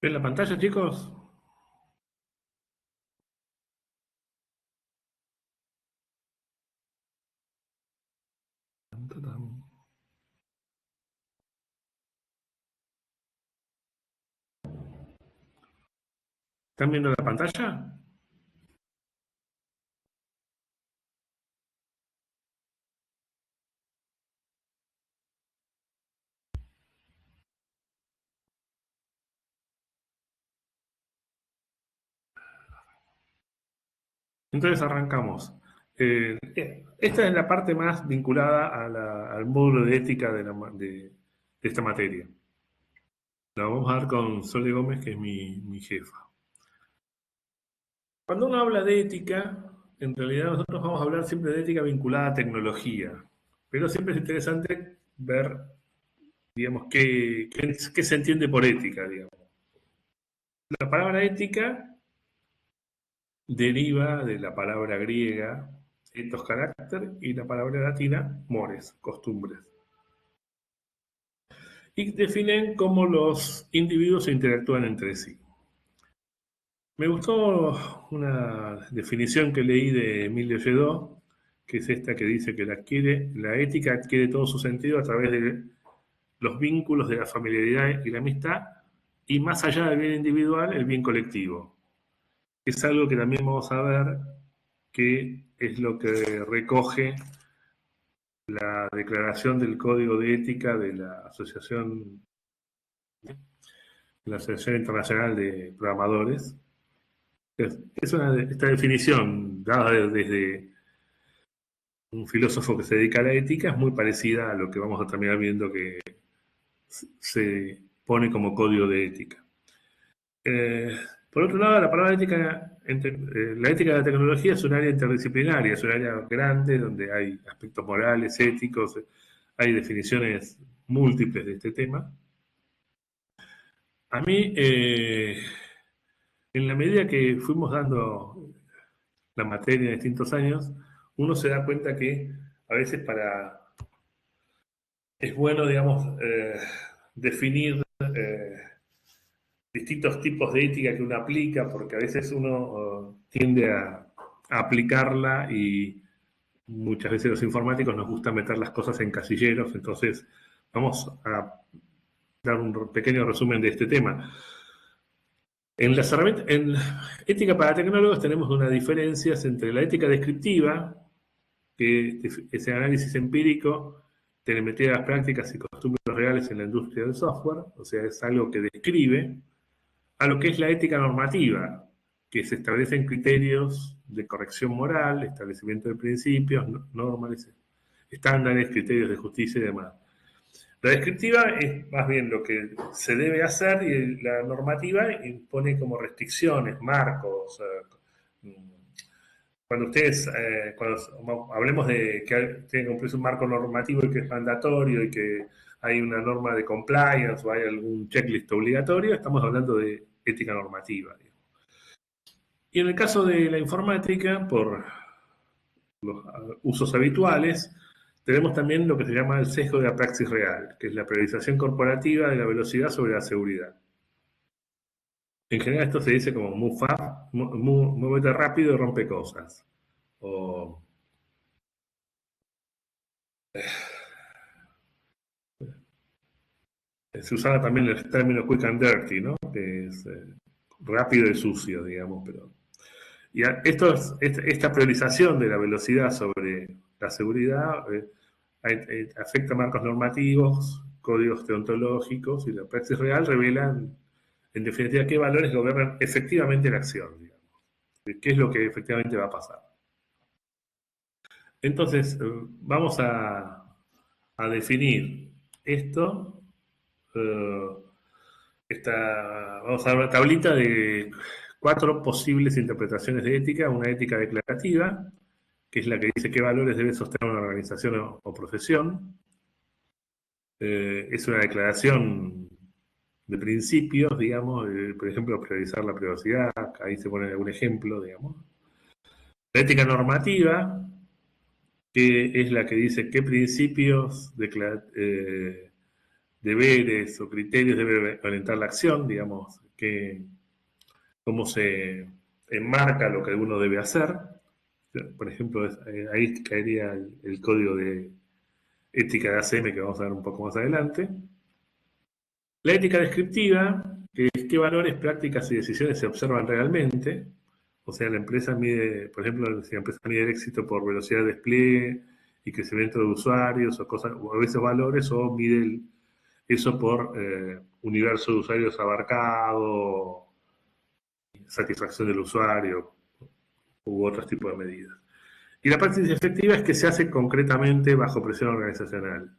¿Ven la pantalla, chicos? ¿Están viendo la pantalla? Entonces arrancamos. Esta es la parte más vinculada al módulo de ética de esta materia. La vamos a dar con Sole Gómez, que es mi jefa. Cuando uno habla de ética, en realidad nosotros vamos a hablar siempre de ética vinculada a tecnología. Pero siempre es interesante ver, digamos, qué se entiende por ética, digamos. La palabra ética deriva de la palabra griega ethos, carácter, y la palabra latina mores, costumbres. Y definen cómo los individuos se interactúan entre sí. Me gustó una definición que leí de Emilio Lledó, que es esta que dice que la ética adquiere todo su sentido a través de los vínculos de la familiaridad y la amistad, y más allá del bien individual, el bien colectivo. Es algo que también vamos a ver que es lo que recoge la declaración del Código de Ética de la Asociación Internacional de Programadores. Esta definición, dada desde un filósofo que se dedica a la ética, es muy parecida a lo que vamos a terminar viendo que se pone como código de ética. Por otro lado, la palabra ética, la ética de la tecnología es un área interdisciplinaria, es un área grande donde hay aspectos morales, éticos, hay definiciones múltiples de este tema. A mí, en la medida que fuimos dando la materia en distintos años, uno se da cuenta que a veces es bueno, digamos, definir distintos tipos de ética que uno aplica, porque a veces uno tiende a aplicarla y muchas veces los informáticos nos gusta meter las cosas en casilleros, entonces vamos a dar un pequeño resumen de este tema. En ética para tecnólogos tenemos unas diferencias entre la ética descriptiva, que es el análisis empírico, telemetría de las prácticas y costumbres reales en la industria del software, o sea, es algo que describe, a lo que es la ética normativa, que se establecen criterios de corrección moral, establecimiento de principios, normas, estándares, criterios de justicia y demás. La descriptiva es más bien lo que se debe hacer y la normativa impone como restricciones, marcos. Cuando ustedes, cuando hablemos de que tiene que cumplirse un marco normativo y que es mandatorio y que hay una norma de compliance o hay algún checklist obligatorio, estamos hablando de ética normativa. Digamos. Y en el caso de la informática, por los usos habituales, tenemos también lo que se llama el sesgo de la praxis real, que es la priorización corporativa de la velocidad sobre la seguridad. En general esto se dice como move fast, muévete rápido y rompe cosas. O se usaba también el término quick and dirty, ¿no? Que es rápido y sucio, digamos. Y esta priorización de la velocidad sobre la seguridad afecta marcos normativos, códigos deontológicos y la praxis real revelan, en definitiva, qué valores gobiernan efectivamente la acción, digamos. Qué es lo que efectivamente va a pasar. Entonces, vamos a definir esto. Eh, vamos a dar una tablita de 4 posibles interpretaciones de ética. Una ética declarativa, que es la que dice qué valores debe sostener una organización o profesión. Es una declaración de principios, digamos, por ejemplo, priorizar la privacidad, ahí se pone algún ejemplo, digamos. La ética normativa, que es la que dice qué principios, deberes o criterios debe orientar la acción, digamos, cómo se enmarca lo que uno debe hacer. Por ejemplo, ahí caería el código de ética de ACM que vamos a ver un poco más adelante. La ética descriptiva, que es qué valores, prácticas y decisiones se observan realmente. O sea, la empresa mide, por ejemplo, si la empresa mide el éxito por velocidad de despliegue y crecimiento de usuarios o cosas, o a veces valores, o mide eso por universo de usuarios abarcado, satisfacción del usuario u otros tipos de medidas. Y la práctica efectiva es que se hace concretamente bajo presión organizacional.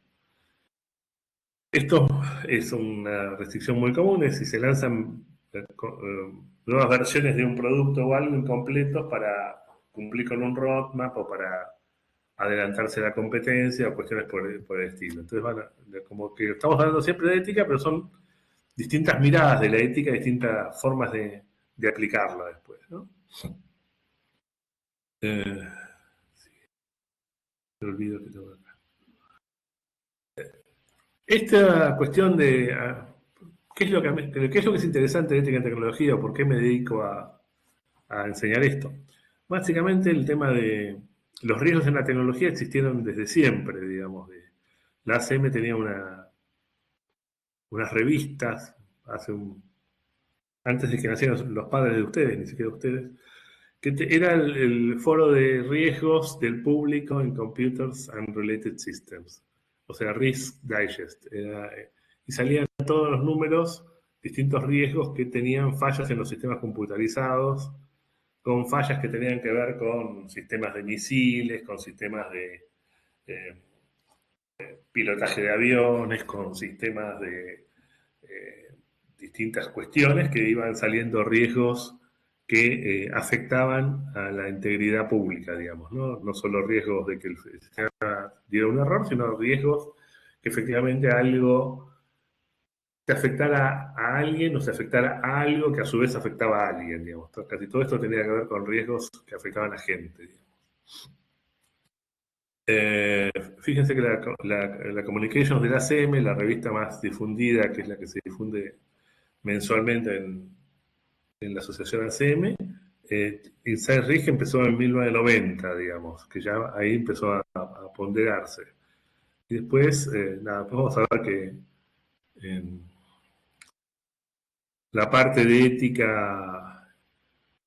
Esto es una restricción muy común, es si se lanzan nuevas versiones de un producto o algo incompletos para cumplir con un roadmap o para adelantarse a la competencia o cuestiones por el estilo. Entonces, bueno, como que estamos hablando siempre de ética, pero son distintas miradas de la ética, distintas formas de aplicarla después, ¿no? Sí, me olvido que tengo acá. Esta cuestión de ¿qué es lo que es interesante de ética en tecnología o por qué me dedico a enseñar esto? Básicamente el tema de los riesgos en la tecnología existieron desde siempre, digamos. La ACM tenía unas revistas antes de que nacieran los padres de ustedes, ni siquiera ustedes, que era el foro de riesgos del público en Computers and Related Systems, o sea, Risk Digest. Y salían todos los números, distintos riesgos que tenían fallas en los sistemas computarizados, con fallas que tenían que ver con sistemas de misiles, con sistemas de eh, pilotaje de aviones, con sistemas de distintas cuestiones que iban saliendo riesgos que afectaban a la integridad pública, digamos, ¿no? No solo riesgos de que el sistema diera un error, sino riesgos que efectivamente algo se afectara a alguien o se afectara a algo que a su vez afectaba a alguien, digamos. Casi todo esto tenía que ver con riesgos que afectaban a gente, digamos. Fíjense que la Communications del ACM, la revista más difundida, que es la que se difunde mensualmente en la asociación ACM, Inside Risk empezó en 1990, digamos, que ya ahí empezó a ponderarse. Y después, nada, pues vamos a ver que en la parte de ética,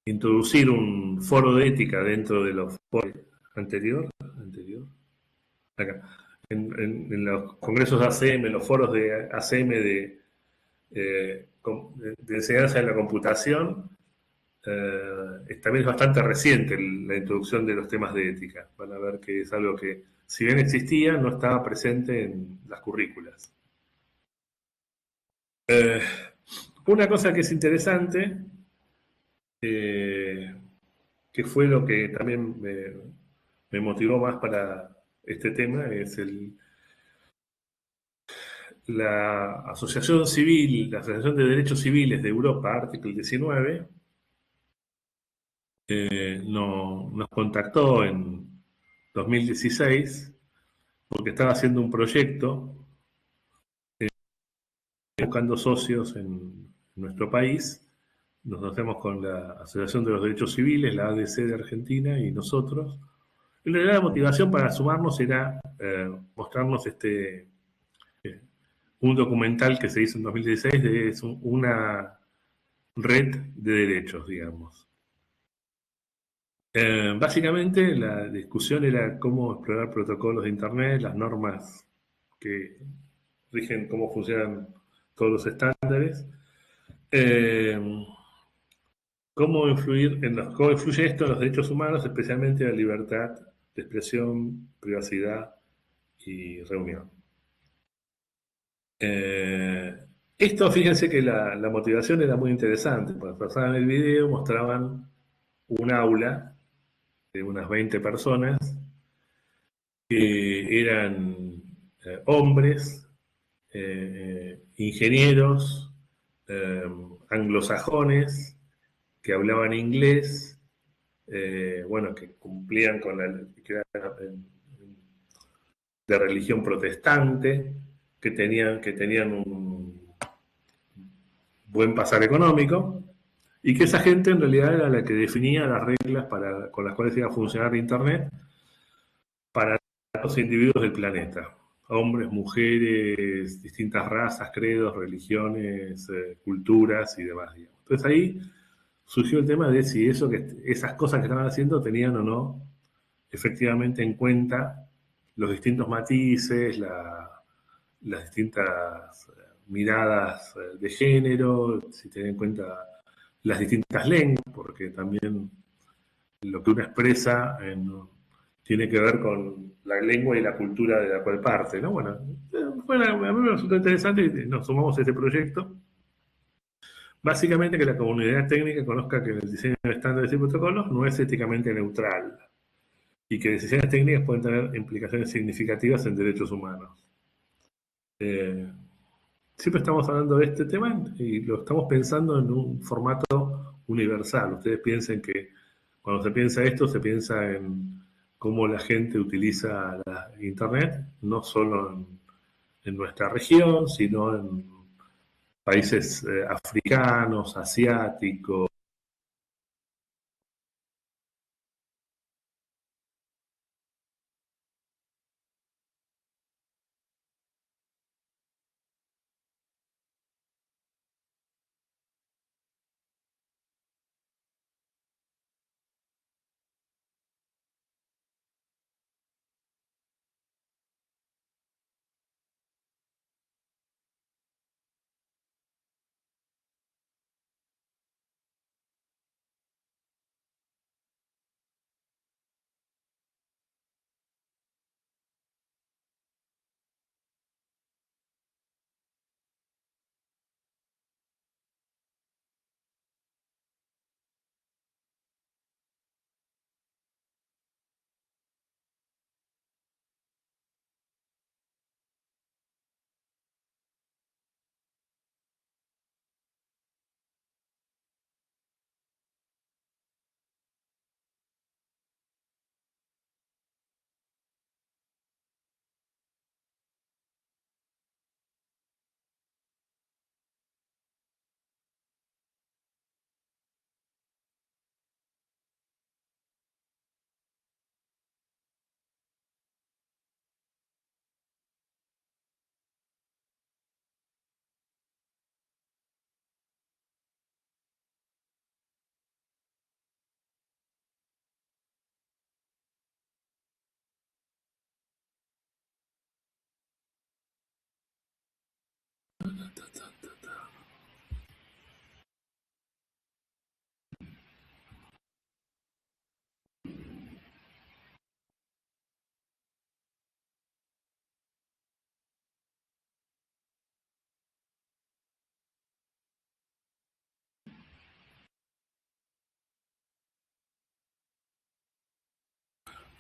introducir un foro de ética dentro de los foros anterior, acá, en los congresos de ACM, los foros de ACM de enseñanza de la computación, también es bastante reciente la introducción de los temas de ética. Van a ver que es algo que, si bien existía, no estaba presente en las currículas. Una cosa que es interesante, que fue lo que también me motivó más para este tema, es la Asociación Civil, la Asociación de Derechos Civiles de Europa, artículo 19, nos contactó en 2016 porque estaba haciendo un proyecto buscando socios en nuestro país. Nos asociamos con la Asociación de los Derechos Civiles, la ADC de Argentina y nosotros. Y la motivación para sumarnos era mostrarnos un documental que se hizo en 2016 de una red de derechos, digamos. Básicamente la discusión era cómo explorar protocolos de Internet, las normas que rigen cómo funcionan todos los estándares, eh, cómo influye esto en los derechos humanos, especialmente la libertad de expresión, privacidad y reunión. Esto, fíjense que la motivación era muy interesante, porque pasaban el video, mostraban un aula de unas 20 personas que eran hombres, ingenieros, anglosajones, que hablaban inglés, bueno, que cumplían con que eran de religión protestante, que tenían buen pasar económico, y que esa gente en realidad era la que definía las reglas con las cuales iba a funcionar Internet para los individuos del planeta. Hombres, mujeres, distintas razas, credos, religiones, culturas y demás. Digamos. Entonces ahí surgió el tema de si esas cosas que estaban haciendo tenían o no efectivamente en cuenta los distintos matices, las distintas miradas de género, si tenían en cuenta las distintas lenguas, porque también lo que uno expresa tiene que ver con la lengua y la cultura de la cual parte, ¿no? Bueno, a mí me resultó interesante y nos sumamos a este proyecto. Básicamente que la comunidad técnica conozca que el diseño de estándares y protocolos no es éticamente neutral y que decisiones técnicas pueden tener implicaciones significativas en derechos humanos. Eh, Siempre estamos hablando de este tema y lo estamos pensando en un formato universal. Ustedes piensen que cuando se piensa esto, se piensa en cómo la gente utiliza la Internet, no solo en nuestra región, sino en países africanos, asiáticos.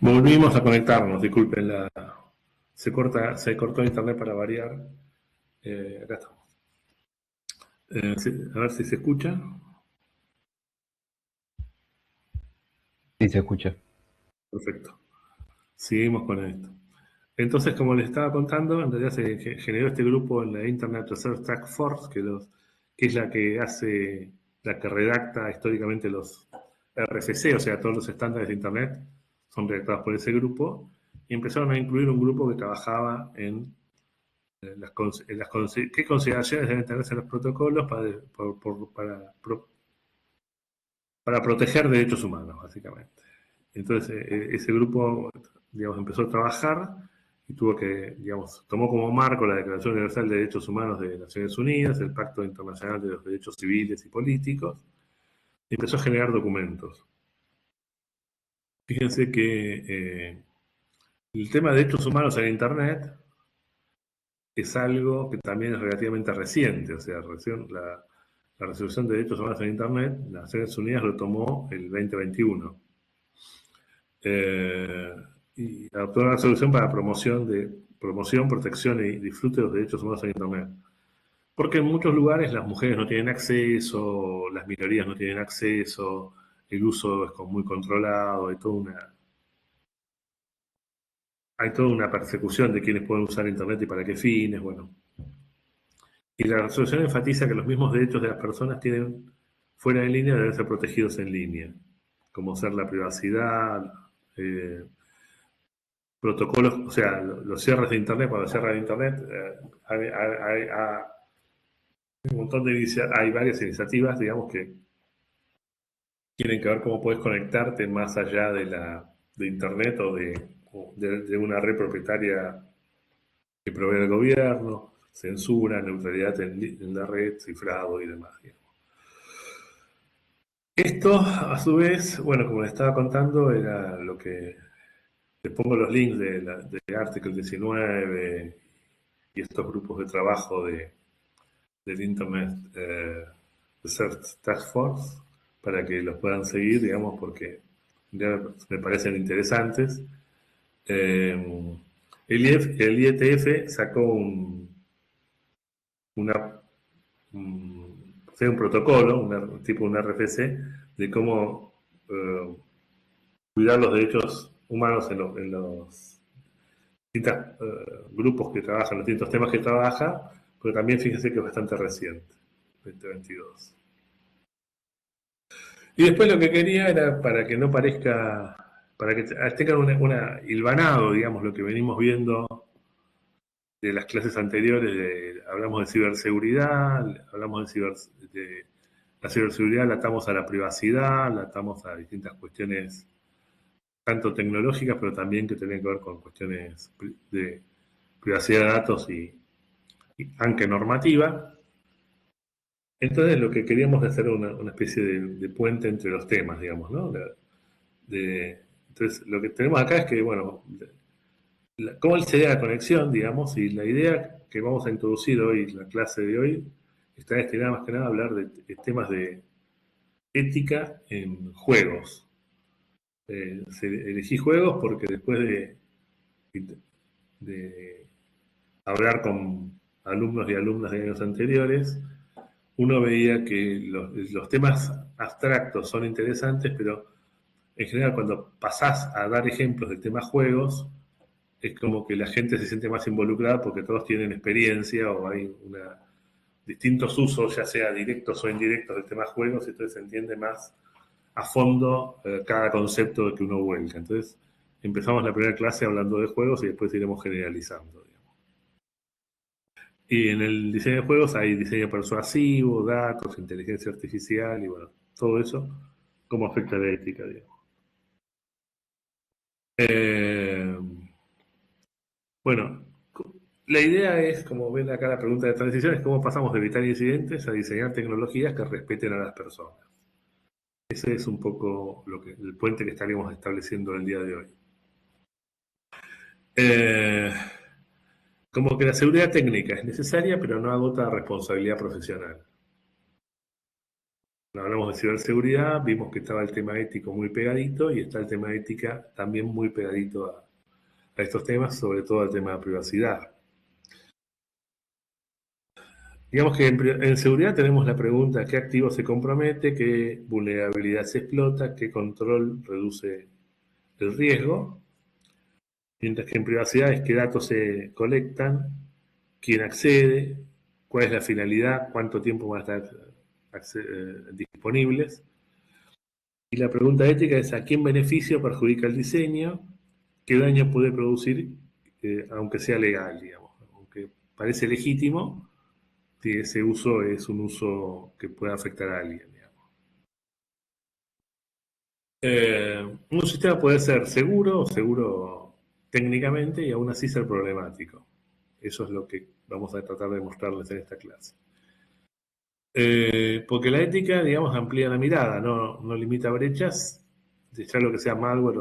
Volvimos a conectarnos, disculpen se cortó internet para variar. Acá estamos. A ver si se escucha. Sí, se escucha. Perfecto. Seguimos con esto. Entonces, como les estaba contando, en realidad generó este grupo en la Internet Research Task Force, que es la que redacta históricamente los RFC, o sea, todos los estándares de Internet son redactados por ese grupo, y empezaron a incluir un grupo que trabajaba en qué consideraciones deben tenerse los protocolos para proteger derechos humanos, básicamente. Entonces, ese grupo, digamos, empezó a trabajar y tomó como marco la Declaración Universal de Derechos Humanos de Naciones Unidas, el Pacto Internacional de los Derechos Civiles y Políticos, y empezó a generar documentos. Fíjense que el tema de derechos humanos en Internet es algo que también es relativamente reciente, o sea, la resolución de derechos humanos en Internet, las Naciones Unidas lo tomó el 2021. Eh, y adoptó una resolución para promoción, protección y disfrute de los derechos humanos en Internet. Porque en muchos lugares las mujeres no tienen acceso, las minorías no tienen acceso, el uso es muy controlado, hay toda una persecución de quienes pueden usar Internet y para qué fines, bueno. Y la resolución enfatiza que los mismos derechos de las personas tienen fuera de línea deben ser protegidos en línea, como ser la privacidad, eh, protocolos, o sea, los cierres de Internet, cuando cierran Internet, hay un montón de hay varias iniciativas, digamos, que tienen que ver cómo puedes conectarte más allá de Internet o de una red propietaria que provee el gobierno, censura, neutralidad en la red, cifrado y demás. Digamos. Esto, a su vez, bueno, como les estaba contando, era lo que les pongo los links de Article 19 y estos grupos de trabajo del Internet Research Task Force para que los puedan seguir, digamos, porque ya me parecen interesantes. El IETF sacó una, un protocolo, tipo un RFC, de cómo cuidar los derechos humanos en los distintos grupos que trabajan, los distintos temas que trabaja, pero también fíjense que es bastante reciente, 2022. Y después lo que quería era para que no parezca, para que tengan una hilvanado, digamos, lo que venimos viendo de las clases anteriores, hablamos de ciberseguridad, hablamos de la ciberseguridad, la atamos a la privacidad, la atamos a distintas cuestiones, tanto tecnológicas, pero también que tienen que ver con cuestiones de privacidad de datos aunque normativa. Entonces lo que queríamos es hacer una especie de puente entre los temas, digamos, ¿no? Entonces lo que tenemos acá es que, bueno, ¿cómo sería la conexión, digamos? Y la idea que vamos a introducir hoy, la clase de hoy, está destinada más que nada a hablar de temas de ética en juegos. Elegí juegos porque después de hablar con alumnos y alumnas de años anteriores, uno veía que los temas abstractos son interesantes, pero en general cuando pasás a dar ejemplos del tema juegos, es como que la gente se siente más involucrada porque todos tienen experiencia o hay distintos usos, ya sea directos o indirectos del tema juegos, y entonces se entiende más a fondo cada concepto que uno vuelca. Entonces empezamos la primera clase hablando de juegos y después iremos generalizando. Digamos. Y en el diseño de juegos hay diseño persuasivo, datos, inteligencia artificial y bueno, todo eso, cómo afecta a la ética, digamos. Bueno, la idea es, como ven acá la pregunta de transición, es cómo pasamos de evitar incidentes a diseñar tecnologías que respeten a las personas. Ese es un poco el puente que estaríamos estableciendo el día de hoy. Como que la seguridad técnica es necesaria, pero no agota la responsabilidad profesional. Cuando hablamos de ciberseguridad, vimos que estaba el tema ético muy pegadito y está el tema ética también muy pegadito a estos temas, sobre todo al tema de privacidad. Digamos que en seguridad tenemos la pregunta: ¿qué activo se compromete? ¿Qué vulnerabilidad se explota? ¿Qué control reduce el riesgo? Mientras que en privacidad es qué datos se colectan, quién accede, cuál es la finalidad, cuánto tiempo van a estar disponibles. Y la pregunta ética es: ¿a quién beneficia o perjudica el diseño? ¿Qué daño puede producir, aunque sea legal, digamos? Aunque parece legítimo, si ese uso es un uso que puede afectar a alguien, digamos. Un sistema puede ser seguro o seguro técnicamente y aún así ser problemático. Eso es lo que vamos a tratar de mostrarles en esta clase. Porque la ética, digamos, amplía la mirada, no limita brechas, ya lo que sea malware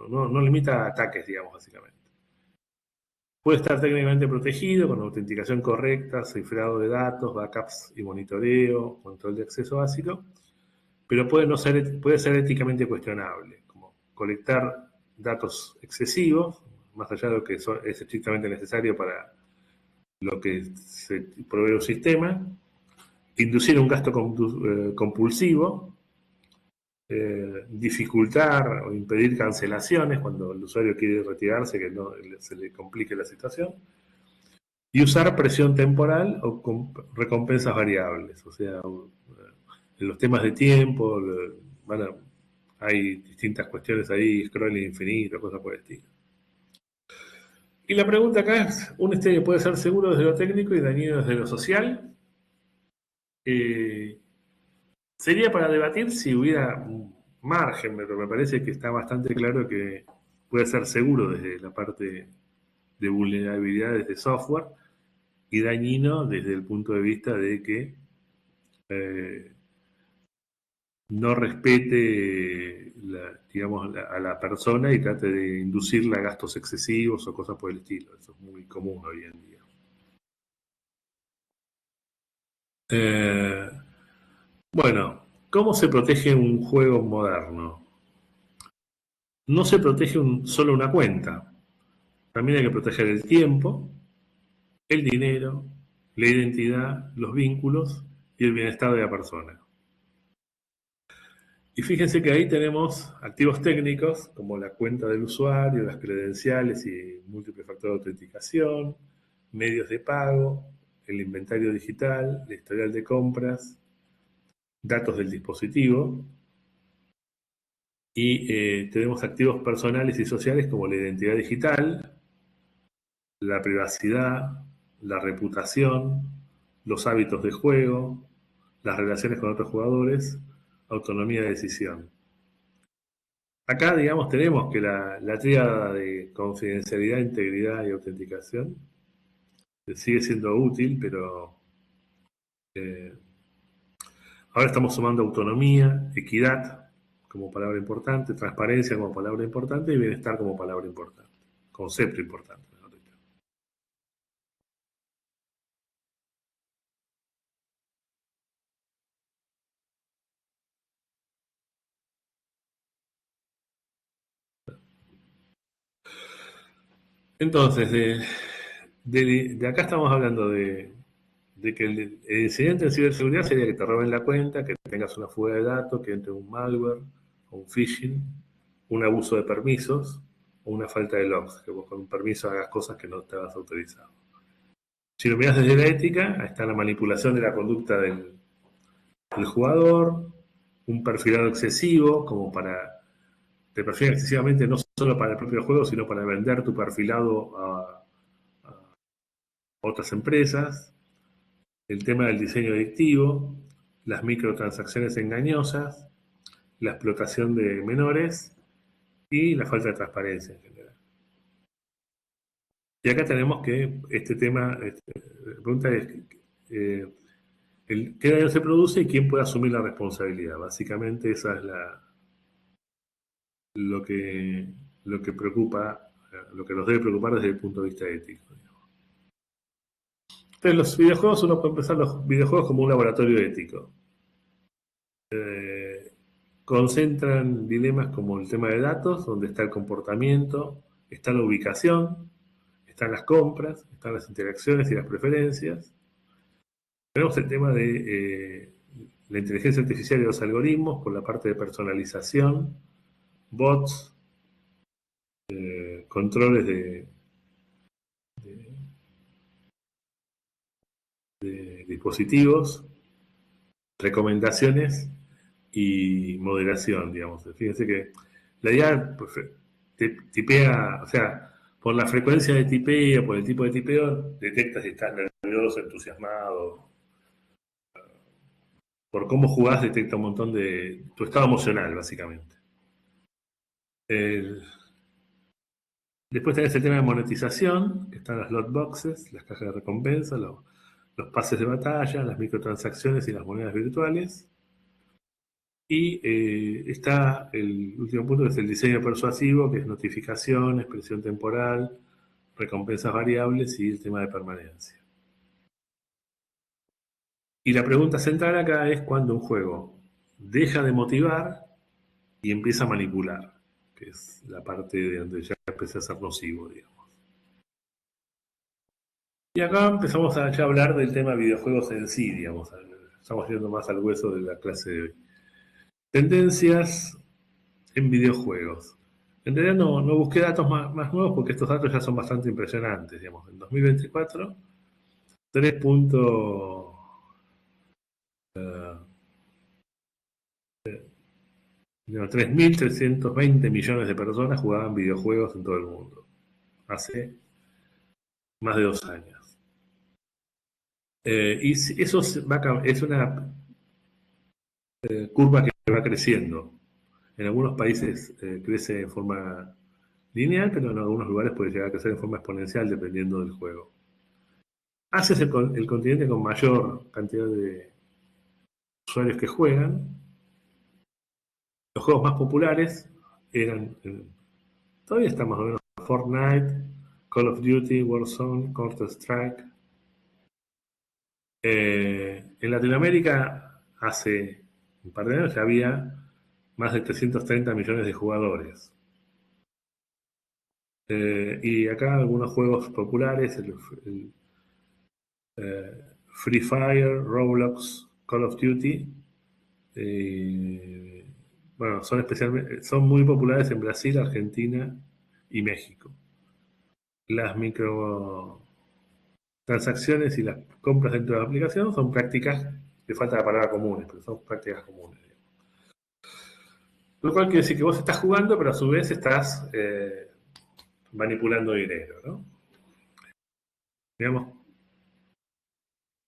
no limita ataques, digamos, básicamente. Puede estar técnicamente protegido con autenticación correcta, cifrado de datos, backups y monitoreo, control de acceso básico, pero puede ser éticamente cuestionable, como colectar datos excesivos, más allá de lo que es estrictamente necesario para lo que se provee un sistema, inducir un gasto compulsivo, dificultar o impedir cancelaciones cuando el usuario quiere retirarse, que no se le complique la situación, Y usar presión temporal o recompensas variables. O sea, en los temas de tiempo, hay distintas cuestiones ahí, scrolling infinito, cosas por el estilo. Y la pregunta acá es, ¿un estéreo puede ser seguro desde lo técnico y dañino desde lo social? Sería para debatir si hubiera un margen, pero me parece que está bastante claro que puede ser seguro desde la parte de vulnerabilidad desde software y dañino desde el punto de vista de que eh, no respete digamos, a la persona y trate de inducirla a gastos excesivos o cosas por el estilo. Eso es muy común hoy en día. Eh, bueno, ¿cómo se protege un juego moderno? No se protege solo una cuenta. También hay que proteger el tiempo, el dinero, la identidad, los vínculos y el bienestar de la persona. Y fíjense que ahí tenemos activos técnicos como la cuenta del usuario, las credenciales y múltiple factor de autenticación, medios de pago, el inventario digital, el historial de compras, datos del dispositivo y tenemos activos personales y sociales como la identidad digital, la privacidad, la reputación, los hábitos de juego, las relaciones con otros jugadores, autonomía de decisión. Acá, digamos, tenemos que la tríada de confidencialidad, integridad y autenticación sigue siendo útil, pero eh, ahora estamos sumando autonomía, equidad como palabra importante, transparencia como palabra importante y bienestar como palabra importante, concepto importante, mejor dicho. Entonces, de acá estamos hablando de que el incidente en ciberseguridad sería que te roben la cuenta, que tengas una fuga de datos, que entre un malware o un phishing, un abuso de permisos o una falta de logs, que vos con un permiso hagas cosas que no te has autorizado. Si lo miras desde la ética, está la manipulación de la conducta del jugador, un perfilado excesivo, como para te perfilan excesivamente no solo para el propio juego, sino para vender tu perfilado a otras empresas, el tema del diseño adictivo, las microtransacciones engañosas, la explotación de menores y la falta de transparencia en general. Y acá tenemos que este tema, la pregunta es eh, qué daño se produce y quién puede asumir la responsabilidad. Básicamente esa es lo que, lo que preocupa, lo que nos debe preocupar desde el punto de vista ético. Entonces los videojuegos, uno puede empezar los videojuegos como un laboratorio ético. Concentran dilemas como el tema de datos, donde está el comportamiento, está la ubicación, están las compras, están las interacciones y las preferencias. Tenemos el tema de la inteligencia artificial y los algoritmos por la parte de personalización, bots, controles de dispositivos, recomendaciones y moderación, digamos. Fíjense que la IA pues, tipea, o sea, por la frecuencia de tipeo, por el tipo de tipeo, detecta si estás nervioso, entusiasmado. Por cómo jugás, detecta un montón de tu estado emocional, básicamente. El, Después tenés el tema de monetización, que están las lot boxes, las cajas de recompensa, los pases de batalla, las microtransacciones y las monedas virtuales. Y está el último punto, que es el diseño persuasivo, que es notificación, expresión temporal, recompensas variables y el tema de permanencia. Y la pregunta central acá es cuando un juego deja de motivar y empieza a manipular, que es la parte de donde ya empieza a ser nocivo, digamos. Y acá empezamos a ya hablar del tema de videojuegos en sí, digamos. Estamos yendo más al hueso de la clase de hoy. Tendencias en videojuegos. En realidad no busqué datos más nuevos porque estos datos ya son bastante impresionantes. Digamos. En 2024 3 no, 3.320 millones de personas jugaban videojuegos en todo el mundo, hace más de 2 años. Y eso es una curva que va creciendo. En algunos países crece en forma lineal, pero en algunos lugares puede llegar a crecer en forma exponencial dependiendo del juego. Asia es el continente con mayor cantidad de usuarios que juegan. Los juegos más populares eran, todavía están más o menos, Fortnite, Call of Duty, Warzone, Counter-Strike. En Latinoamérica, hace un par de años ya había más de 330 millones de jugadores. Y acá algunos juegos populares, el Free Fire, Roblox, Call of Duty, bueno, son muy populares en Brasil, Argentina y México. Las microtransacciones y las compras dentro de la aplicación son prácticas, que falta la palabra comunes, pero son prácticas comunes. Lo cual quiere decir que vos estás jugando, pero a su vez estás manipulando dinero, ¿no? Veamos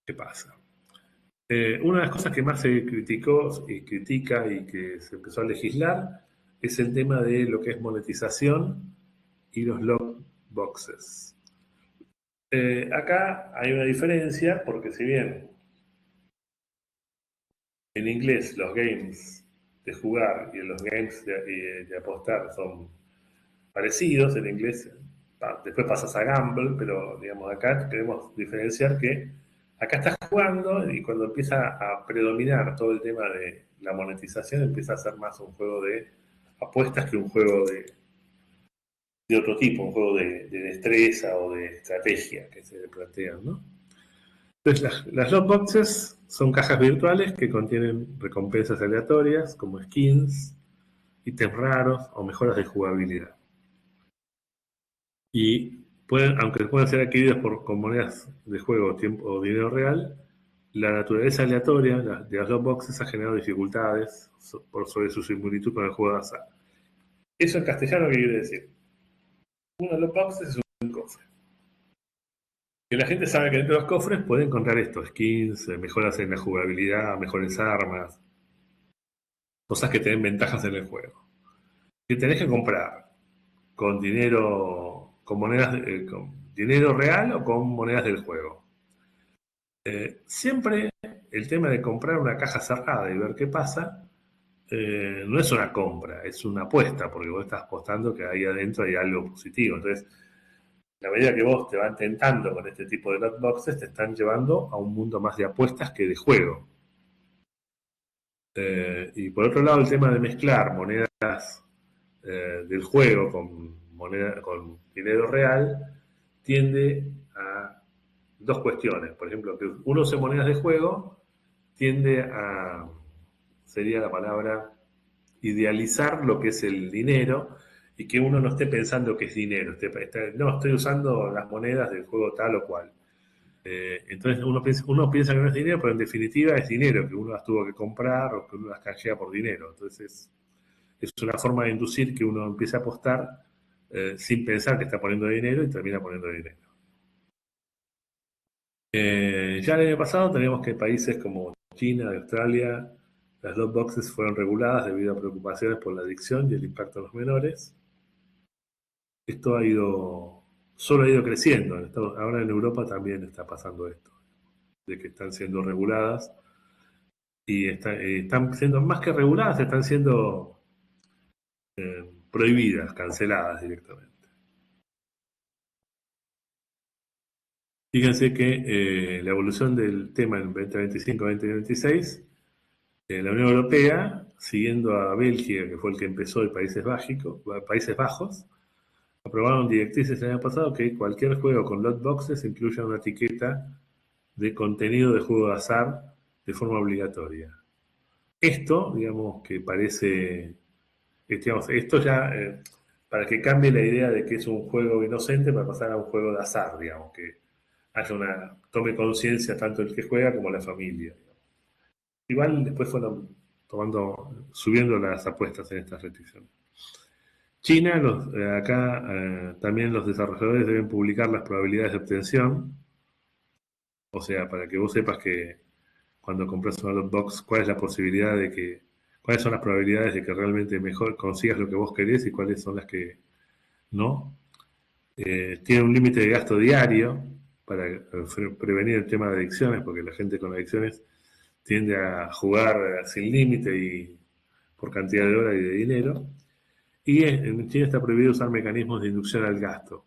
qué pasa. Una de las cosas que más se criticó y critica y que se empezó a legislar es el tema de lo que es monetización y los lockboxes. Acá hay una diferencia porque si bien en inglés los games de jugar y los games de apostar son parecidos, en inglés después pasas a gamble, pero digamos acá queremos diferenciar que acá estás jugando y cuando empieza a predominar todo el tema de la monetización empieza a ser más un juego de apuestas que un juego de otro tipo, un juego de destreza o de estrategia que se plantean, ¿no? Entonces las lootboxes son cajas virtuales que contienen recompensas aleatorias como skins, ítems raros o mejoras de jugabilidad. Y aunque pueden ser adquiridos con monedas de juego o dinero real, la naturaleza aleatoria de las lootboxes ha generado dificultades sobre su similitud con el juego de azar. ¿Eso en castellano qué quiere decir? Una lootbox es un cofre. Que la gente sabe que dentro de los cofres puede encontrar estos skins, mejoras en la jugabilidad, mejores armas, cosas que te den ventajas en el juego. Que tenés que comprar con dinero, con monedas, con dinero real o con monedas del juego. Siempre el tema de comprar una caja cerrada y ver qué pasa, no es una compra, es una apuesta, porque vos estás apostando que ahí adentro hay algo positivo. Entonces, la medida que vos te van tentando con este tipo de lootboxes, te están llevando a un mundo más de apuestas que de juego. Y por otro lado, el tema de mezclar monedas del juego con dinero real tiende a dos cuestiones. Por ejemplo, que uno use monedas de juego tiende a, sería la palabra, idealizar lo que es el dinero y que uno no esté pensando que es dinero. No, estoy usando las monedas del juego tal o cual. Entonces uno piensa que no es dinero, pero en definitiva es dinero que uno las tuvo que comprar o que uno las canjea por dinero. Entonces es una forma de inducir que uno empiece a apostar sin pensar que está poniendo dinero y termina poniendo dinero. Ya el año pasado teníamos que países como China, Australia, las lootboxes fueron reguladas debido a preocupaciones por la adicción y el impacto en los menores. Esto solo ha ido creciendo. Ahora en Europa también está pasando esto, de que están siendo reguladas y están siendo más que reguladas, están siendo prohibidas, canceladas directamente. Fíjense que la evolución del tema en 2025-2026, la Unión Europea, siguiendo a Bélgica, que fue el que empezó, y Países Bajos, aprobaron directrices el año pasado que cualquier juego con lootboxes incluya una etiqueta de contenido de juego de azar de forma obligatoria. Esto, digamos, que parece, digamos, esto ya, para que cambie la idea de que es un juego inocente para pasar a un juego de azar, digamos, que tome conciencia tanto el que juega como la familia. Igual después fueron subiendo las apuestas en estas restricciones. China, acá también los desarrolladores deben publicar las probabilidades de obtención, o sea, para que vos sepas que cuando compras una lootbox, cuáles son las probabilidades de que realmente mejor consigas lo que vos querés y cuáles son las que no. Tiene un límite de gasto diario para prevenir el tema de adicciones, porque la gente con adicciones tiende a jugar sin límite y por cantidad de horas y de dinero. Y en China está prohibido usar mecanismos de inducción al gasto,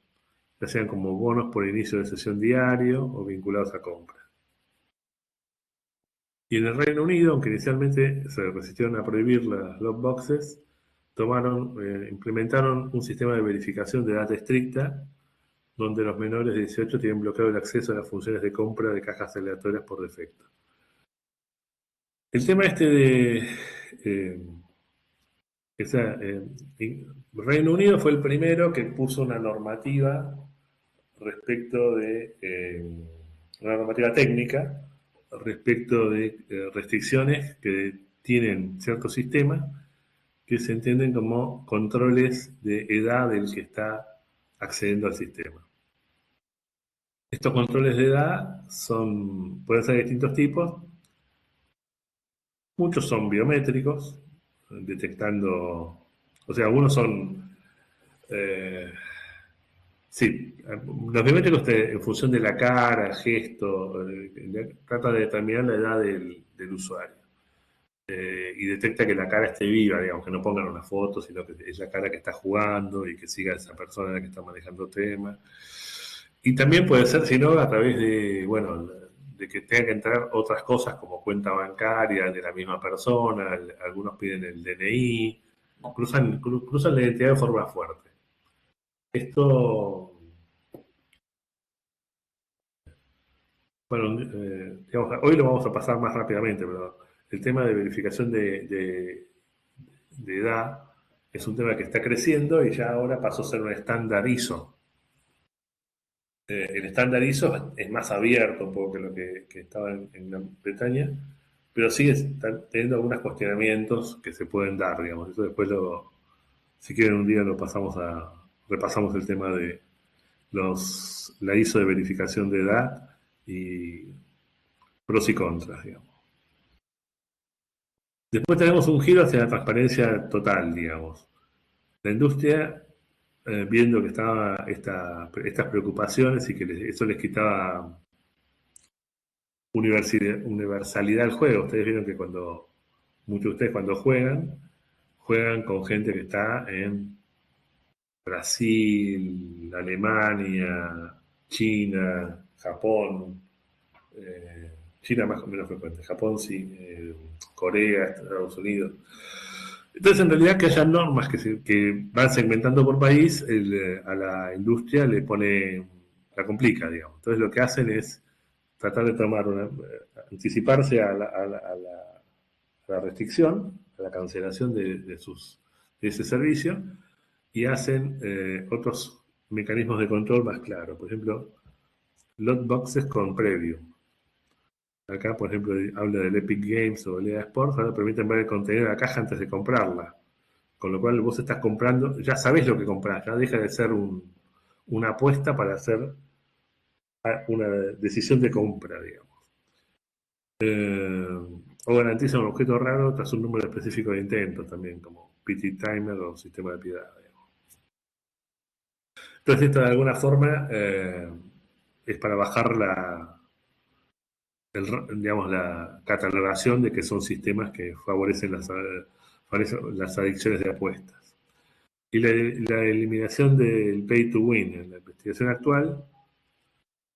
ya sean como bonos por inicio de sesión diario o vinculados a compras. Y en el Reino Unido, aunque inicialmente se resistieron a prohibir las lockboxes, implementaron un sistema de verificación de edad estricta, donde los menores de 18 tienen bloqueado el acceso a las funciones de compra de cajas aleatorias por defecto. El tema Reino Unido fue el primero que puso una normativa respecto de una normativa técnica respecto de restricciones que tienen ciertos sistemas que se entienden como controles de edad del que está accediendo al sistema. Estos controles de edad pueden ser de distintos tipos. Muchos son biométricos, detectando, o sea, algunos son, sí, los biométricos en función de la cara, el gesto, trata de determinar la edad del usuario. Y detecta que la cara esté viva, digamos, que no pongan una foto, sino que es la cara que está jugando y que siga a esa persona que está manejando el tema. Y también puede ser, si no, a través de que tenga que entrar otras cosas como cuenta bancaria de la misma persona, algunos piden el DNI, cruzan la identidad de forma fuerte. Esto, bueno, digamos, hoy lo vamos a pasar más rápidamente, pero el tema de verificación de edad es un tema que está creciendo y ya ahora pasó a ser un estándar ISO. El estándar ISO es más abierto un poco que lo que estaba en Gran Bretaña, pero sigue teniendo algunos cuestionamientos que se pueden dar, digamos. Eso después si quieren un día repasamos el tema de la ISO de verificación de edad y pros y contras, digamos. Después tenemos un giro hacia la transparencia total, digamos. La industria, viendo que estaba estas preocupaciones y que eso les quitaba universalidad al juego. Ustedes vieron que muchos de ustedes cuando juegan con gente que está en Brasil, Alemania, China, Japón, China más o menos frecuente, Japón sí, Corea, Estados Unidos. Entonces, en realidad, que haya normas que van segmentando por país, a la industria la complica, digamos. Entonces, lo que hacen es tratar de anticiparse a la restricción, a la cancelación de ese servicio, y hacen otros mecanismos de control más claros. Por ejemplo, lootboxes con preview. Acá, por ejemplo, habla del Epic Games o el EA Sports, ahora permiten ver el contenido de la caja antes de comprarla. Con lo cual vos estás comprando, ya sabés lo que comprás, ya deja de ser una apuesta para hacer una decisión de compra, digamos. O garantiza un objeto raro tras un número específico de intentos también, como PT Timer o sistema de piedad, digamos. Entonces esto de alguna forma es para bajar la catalogación de que son sistemas que favorecen las adicciones de apuestas. Y la eliminación del pay to win en la investigación actual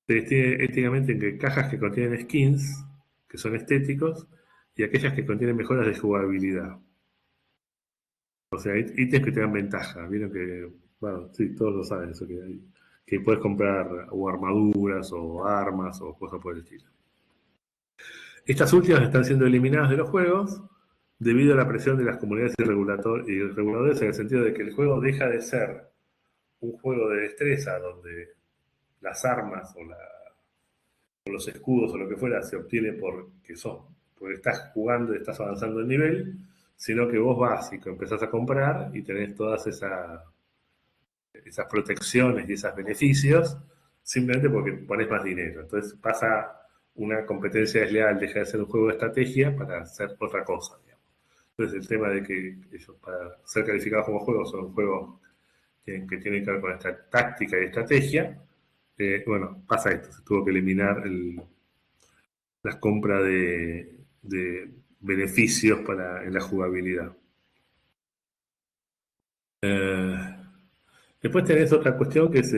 se distingue éticamente entre cajas que contienen skins, que son estéticos, y aquellas que contienen mejoras de jugabilidad. O sea, ítems que te dan ventaja. Vieron que, bueno, sí, todos lo saben eso, que puedes comprar o armaduras o armas o cosas por el estilo. Estas últimas están siendo eliminadas de los juegos debido a la presión de las comunidades y reguladores, en el sentido de que el juego deja de ser un juego de destreza donde las armas los escudos o lo que fuera, se obtiene porque estás jugando y estás avanzando el nivel, sino que vos vas y empezás a comprar y tenés todas esas protecciones y esos beneficios simplemente porque pones más dinero. Entonces pasa una competencia desleal, deja de ser un juego de estrategia para hacer otra cosa, digamos. Entonces el tema de que ellos para ser calificados como juegos son juegos que tienen que ver con esta táctica y estrategia, bueno, pasa esto, se tuvo que eliminar las compras de beneficios en la jugabilidad. Después tenés otra cuestión que es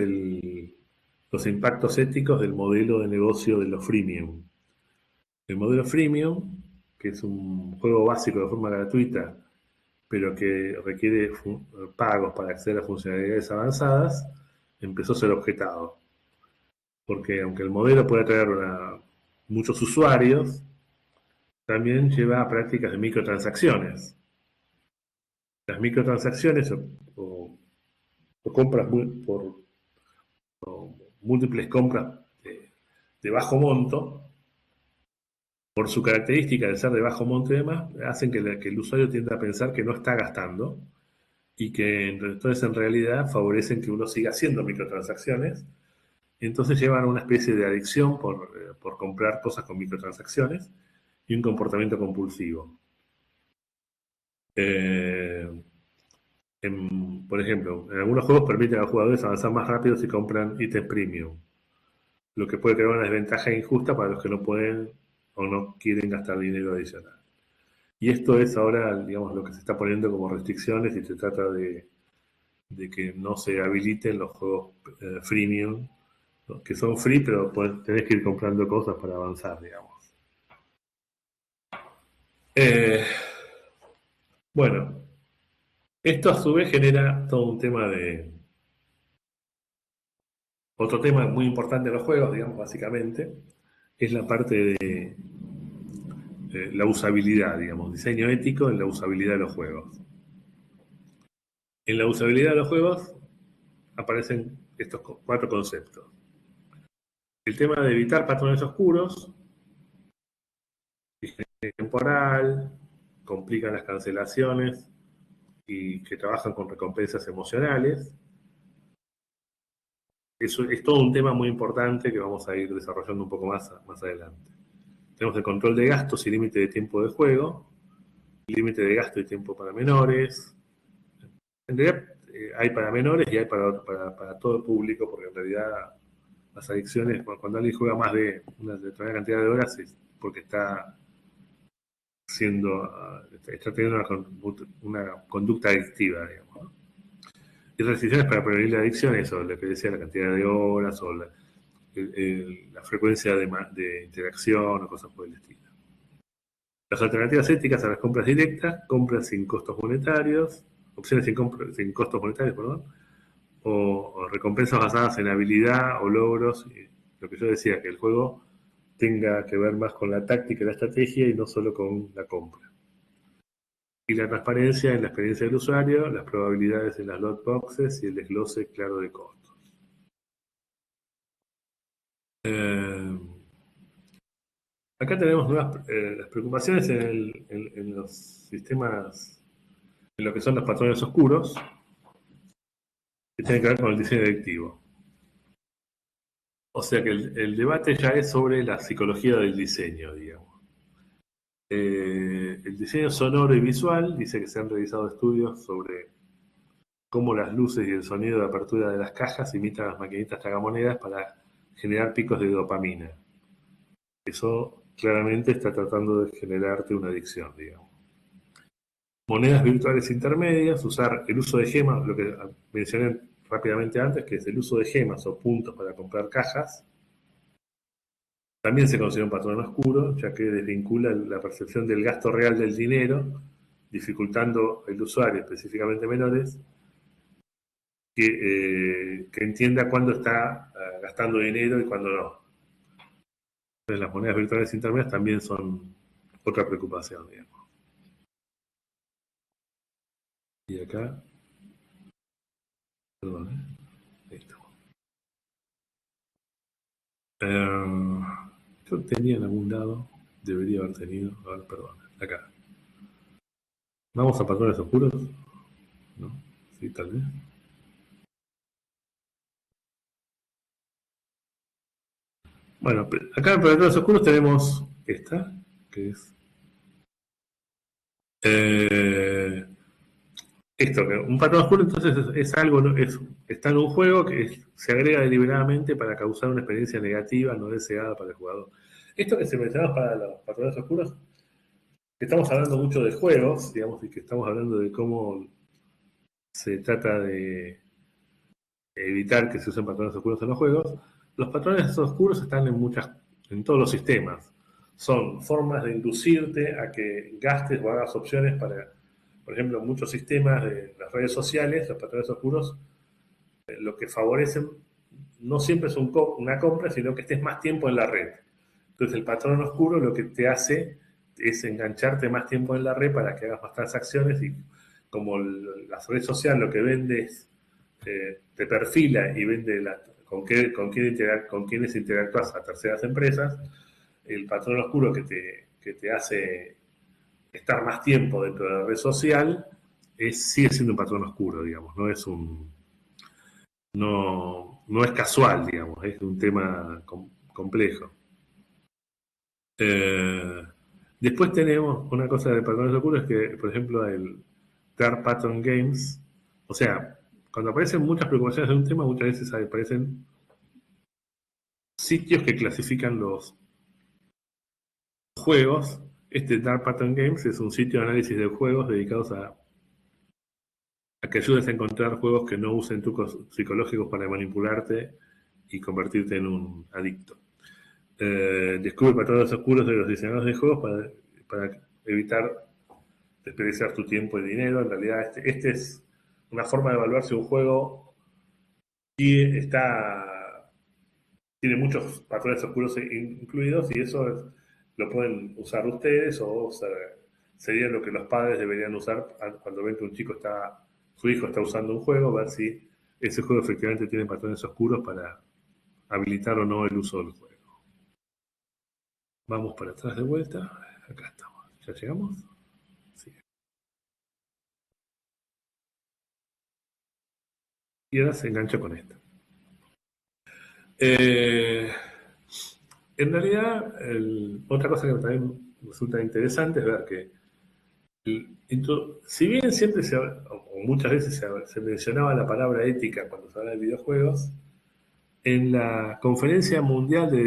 los impactos éticos del modelo de negocio de los freemium. El modelo freemium, que es un juego básico de forma gratuita, pero que requiere pagos para acceder a funcionalidades avanzadas, empezó a ser objetado. Porque aunque el modelo puede atraer muchos usuarios, también lleva a prácticas de microtransacciones. Las microtransacciones o compras o múltiples compras de bajo monto, por su característica de ser de bajo monto y demás, hacen que el usuario tienda a pensar que no está gastando y que entonces en realidad favorecen que uno siga haciendo microtransacciones y entonces llevan a una especie de adicción por comprar cosas con microtransacciones y un comportamiento compulsivo. Por ejemplo, en algunos juegos permiten a los jugadores avanzar más rápido si compran ítems premium, lo que puede crear una desventaja injusta para los que no pueden o no quieren gastar dinero adicional. Y esto es ahora, digamos, lo que se está poniendo como restricciones y se trata de que no se habiliten los juegos freemium, ¿no? Que son free, pero tenés que ir comprando cosas para avanzar, digamos. Bueno, esto a su vez genera todo un tema otro tema muy importante de los juegos, digamos, básicamente, es la parte de la usabilidad, digamos, diseño ético en la usabilidad de los juegos. En la usabilidad de los juegos aparecen estos 4 conceptos. El tema de evitar patrones oscuros, ingeniería temporal, complican las cancelaciones y que trabajan con recompensas emocionales. Eso es todo un tema muy importante que vamos a ir desarrollando un poco más adelante. Tenemos el control de gastos y límite de tiempo de juego, límite de gasto y tiempo para menores. En realidad hay para menores y hay para todo el público, porque en realidad las adicciones, cuando alguien juega más de una determinada cantidad de horas, es porque está teniendo una conducta adictiva, digamos, ¿no? Y restricciones para prevenir la adicción, eso, lo que decía, la cantidad de horas o la frecuencia de interacción o cosas por el estilo. Las alternativas éticas a las compras directas, compras sin costos monetarios, opciones sin costos monetarios, perdón, o recompensas basadas en habilidad o logros, lo que yo decía, que el juego tenga que ver más con la táctica y la estrategia y no solo con la compra. Y la transparencia en la experiencia del usuario, las probabilidades en las loot boxes y el desglose claro de costos. Acá tenemos las preocupaciones en los sistemas, en lo que son los patrones oscuros, que tienen que ver con el diseño directivo. O sea que el debate ya es sobre la psicología del diseño, digamos. El diseño sonoro y visual, dice que se han realizado estudios sobre cómo las luces y el sonido de apertura de las cajas imitan las maquinitas tragamonedas para generar picos de dopamina. Eso claramente está tratando de generarte una adicción, digamos. Monedas virtuales intermedias, usar el uso de gemas, lo que mencioné rápidamente antes, que es el uso de gemas o puntos para comprar cajas. También se considera un patrón oscuro, ya que desvincula la percepción del gasto real del dinero, dificultando el usuario, específicamente menores, que entienda cuándo está gastando dinero y cuándo no. Entonces, las monedas virtuales intermedias también son otra preocupación, digamos. Y acá, perdón, ahí estamos. Yo tenía en algún lado, debería haber tenido, a ver, perdón, acá. ¿Vamos a patrones oscuros? ¿No? Sí, tal vez. Bueno, acá en patrones oscuros tenemos esta, que es eh, esto, que un patrón oscuro entonces es algo, está en un juego que se agrega deliberadamente para causar una experiencia negativa no deseada para el jugador. Esto que se mencionaba para los patrones oscuros, que estamos hablando mucho de juegos, digamos, y que estamos hablando de cómo se trata de evitar que se usen patrones oscuros en los juegos. Los patrones oscuros están en todos los sistemas. Son formas de inducirte a que gastes o hagas opciones para, por ejemplo, en muchos sistemas de las redes sociales, los patrones oscuros lo que favorecen no siempre es una compra, sino que estés más tiempo en la red. Entonces el patrón oscuro lo que te hace es engancharte más tiempo en la red para que hagas más transacciones y como la red social lo que vende es, te perfila y vende con quiénes interactúas a terceras empresas, el patrón oscuro que te hace estar más tiempo dentro de la red social sigue siendo un patrón oscuro, digamos, no es casual, digamos, es un tema complejo. Eh, Después tenemos una cosa de patrones oscuros que, por ejemplo, el Dark Pattern Games, o sea, cuando aparecen muchas preocupaciones de un tema, muchas veces aparecen sitios que clasifican los juegos. Este Dark Pattern Games es un sitio de análisis de juegos dedicados a que ayudes a encontrar juegos que no usen trucos psicológicos para manipularte y convertirte en un adicto. Descubre patrones oscuros de los diseñadores de juegos para evitar desperdiciar tu tiempo y dinero. En realidad, este es una forma de evaluar si un juego tiene muchos patrones oscuros incluidos y eso lo pueden usar ustedes sería lo que los padres deberían usar cuando ven que su hijo está usando un juego, ver si ese juego efectivamente tiene patrones oscuros para habilitar o no el uso del juego. Vamos para atrás de vuelta. Acá estamos. ¿Ya llegamos? Sí. Y ahora se engancha con esto. En realidad, otra cosa que también resulta interesante es ver que, si bien siempre o muchas veces se mencionaba la palabra ética cuando se habla de videojuegos, en la Conferencia Mundial de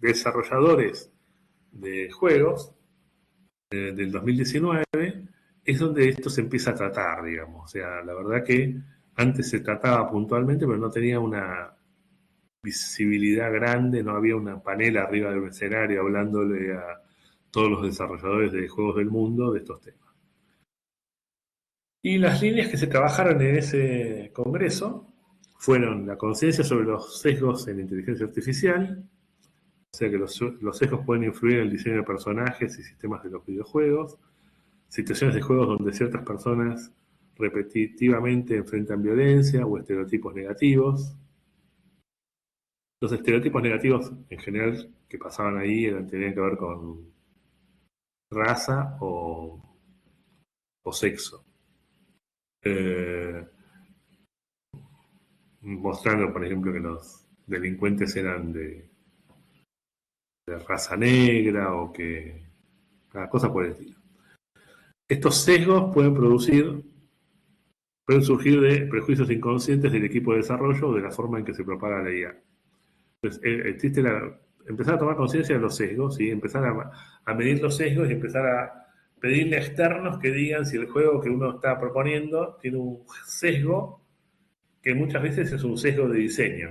Desarrolladores de Juegos del 2019, es donde esto se empieza a tratar, digamos. O sea, la verdad que antes se trataba puntualmente, pero no tenía una visibilidad grande, no había una panela arriba del escenario hablándole a todos los desarrolladores de juegos del mundo de estos temas. Y las líneas que se trabajaron en ese congreso fueron la conciencia sobre los sesgos en inteligencia artificial, o sea que los sesgos pueden influir en el diseño de personajes y sistemas de los videojuegos, situaciones de juegos donde ciertas personas repetitivamente enfrentan violencia o estereotipos negativos. Los estereotipos negativos en general que pasaban ahí tenían que ver con raza o sexo. Eh, Mostrando, por ejemplo, que los delincuentes eran de raza negra o que cada cosa por el estilo. Estos sesgos pueden surgir de prejuicios inconscientes del equipo de desarrollo o de la forma en que se propaga la IA. Entonces, existe empezar a tomar conciencia de los sesgos y empezar a medir los sesgos y empezar a pedirle a externos que digan si el juego que uno está proponiendo tiene un sesgo que muchas veces es un sesgo de diseño.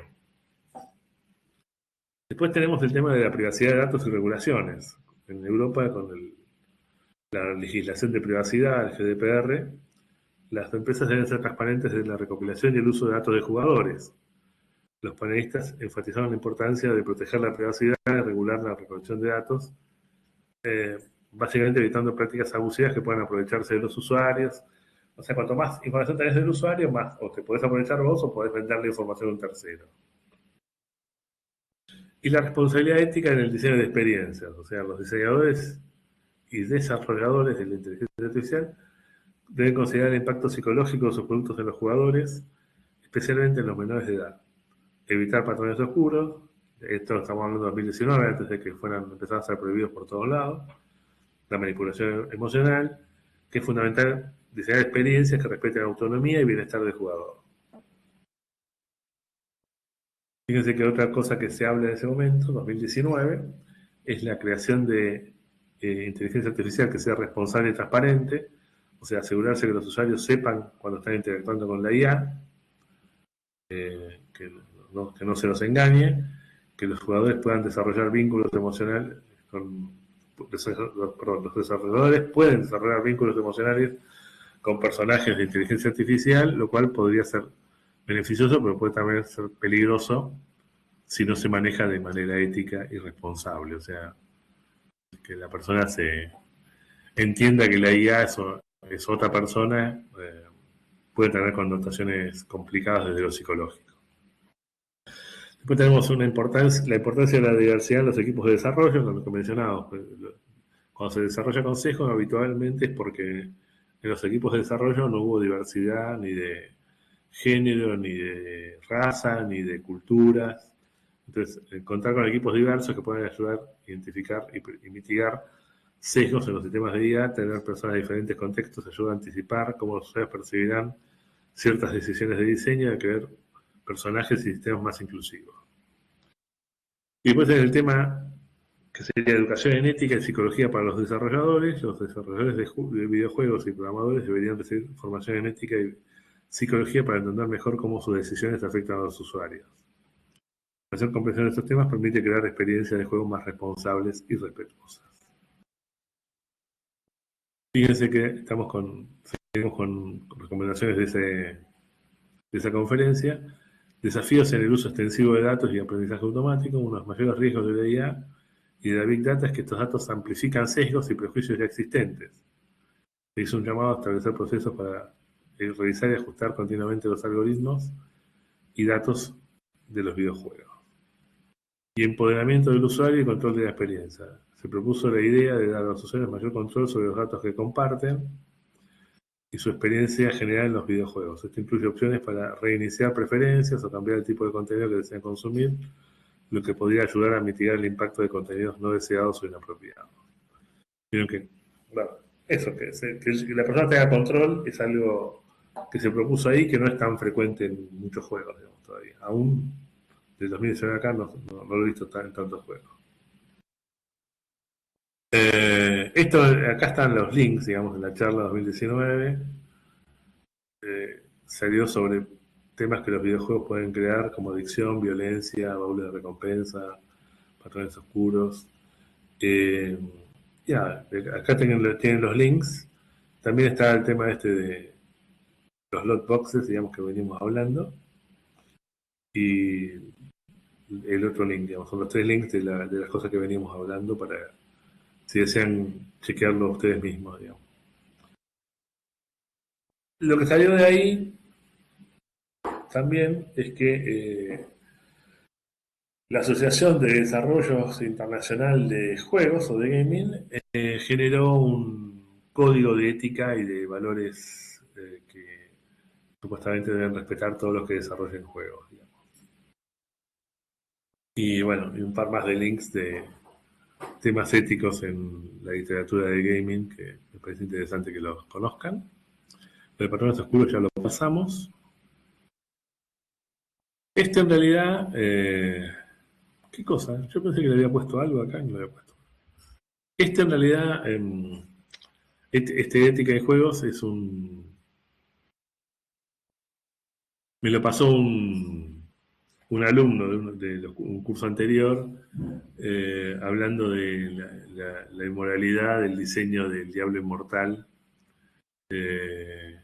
Después tenemos el tema de la privacidad de datos y regulaciones. En Europa, con la legislación de privacidad, el GDPR, las empresas deben ser transparentes en la recopilación y el uso de datos de jugadores. Los panelistas enfatizaron la importancia de proteger la privacidad y regular la recolección de datos, básicamente evitando prácticas abusivas que puedan aprovecharse de los usuarios. O sea, cuanto más información tenés del usuario, más o te podés aprovechar vos o podés venderle información a un tercero. Y la responsabilidad ética en el diseño de experiencias, o sea, los diseñadores y desarrolladores de la inteligencia artificial deben considerar el impacto psicológico de sus productos en los jugadores, especialmente en los menores de edad. Evitar patrones oscuros, esto estamos hablando de 2019, antes de que empezaran a ser prohibidos por todos lados. La manipulación emocional, que es fundamental diseñar experiencias que respeten la autonomía y bienestar del jugador. Fíjense que otra cosa que se habla en ese momento, 2019, es la creación de inteligencia artificial que sea responsable y transparente, o sea, asegurarse que los usuarios sepan cuando están interactuando con la IA, que no se los engañe, que los jugadores puedan desarrollar vínculos emocionales los desarrolladores pueden desarrollar vínculos emocionales con personajes de inteligencia artificial, lo cual podría ser beneficioso, pero puede también ser peligroso si no se maneja de manera ética y responsable. O sea, que la persona se entienda que la IA es otra persona, puede tener connotaciones complicadas desde lo psicológico. Después tenemos la importancia de la diversidad en los equipos de desarrollo, lo que mencionábamos. Cuando se desarrolla consejo, habitualmente es porque en los equipos de desarrollo no hubo diversidad ni de género, ni de raza, ni de culturas. Entonces, contar con equipos diversos que puedan ayudar a identificar y mitigar sesgos en los sistemas de IA, tener personas de diferentes contextos, ayuda a anticipar cómo los usuarios percibirán ciertas decisiones de diseño y a crear personajes y sistemas más inclusivos. Y después en el tema que sería educación en ética y psicología para los desarrolladores de videojuegos y programadores deberían recibir formación en ética y psicología para entender mejor cómo sus decisiones afectan a los usuarios. Hacer comprensión de estos temas permite crear experiencias de juego más responsables y respetuosas. Fíjense que seguimos con recomendaciones de esa conferencia. Desafíos en el uso extensivo de datos y aprendizaje automático. Uno de los mayores riesgos de la IA y de la Big Data es que estos datos amplifican sesgos y prejuicios ya existentes. Se hizo un llamado a establecer procesos para revisar y ajustar continuamente los algoritmos y datos de los videojuegos. Y empoderamiento del usuario y control de la experiencia. Se propuso la idea de dar a los usuarios mayor control sobre los datos que comparten y su experiencia general en los videojuegos. Esto incluye opciones para reiniciar preferencias o cambiar el tipo de contenido que desean consumir, lo que podría ayudar a mitigar el impacto de contenidos no deseados o inapropiados. Sino que, bueno, eso, que la persona tenga control es algo que se propuso ahí, que no es tan frecuente en muchos juegos, digamos, todavía. Aún de 2019 acá no lo he visto en tantos juegos. Acá están los links, digamos, en la charla 2019. Salió sobre temas que los videojuegos pueden crear, como adicción, violencia, baúles de recompensa, patrones oscuros. Acá tienen los links. También está el tema de los lotboxes, digamos, que venimos hablando. Y el otro link, digamos, son los 3 links de las cosas que venimos hablando para, si desean chequearlo ustedes mismos, digamos. Lo que salió de ahí también es que la Asociación de Desarrollo Internacional de Juegos o de Gaming generó un código de ética y de valores que supuestamente deben respetar todos los que desarrollen juegos, digamos. Y bueno, y un par más de links de temas éticos en la literatura de gaming que me parece interesante que los conozcan. El patrones oscuros ya lo pasamos. En realidad, ¿qué cosa? Yo pensé que le había puesto algo acá y no le había puesto. En realidad, ética de juegos es me lo pasó un alumno de un curso anterior, hablando de la inmoralidad del diseño del Diablo Inmortal, que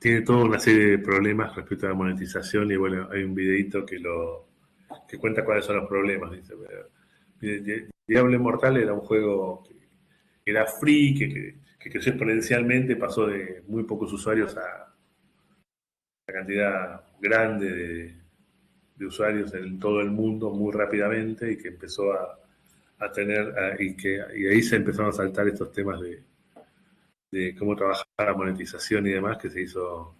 tiene toda una serie de problemas respecto a la monetización, y bueno, hay un videito que cuenta cuáles son los problemas. Dice, Diablo Inmortal era un juego que era free, que creció exponencialmente, pasó de muy pocos usuarios a una cantidad grande usuarios en todo el mundo muy rápidamente y que empezó a tener, y ahí se empezaron a saltar estos temas de cómo trabajar la monetización y demás, que hizo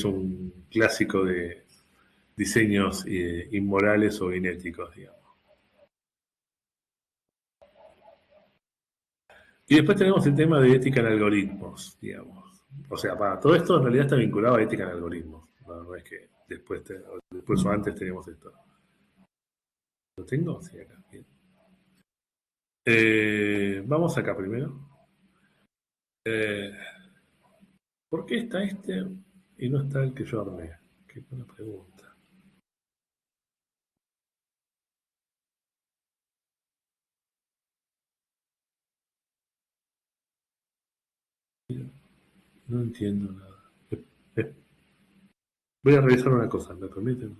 un clásico de diseños inmorales o inéticos, digamos. Y después tenemos el tema de ética en algoritmos, digamos. O sea, para todo esto en realidad está vinculado a ética en algoritmos. No es que después o antes tenemos esto. ¿Lo tengo? Sí, acá. Bien. Vamos acá primero. Eh, ¿Por qué está este y no está el que yo armé? Qué buena pregunta. No entiendo nada. Eh, Voy a revisar una cosa, ¿me permiten?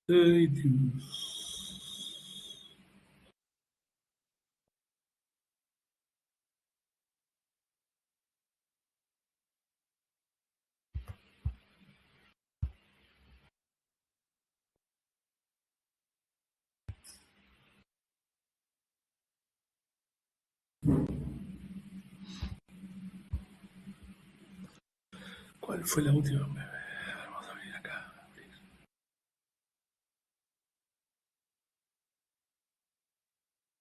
Ay, Dios. ¿Cuál fue la última? Vamos a abrir acá.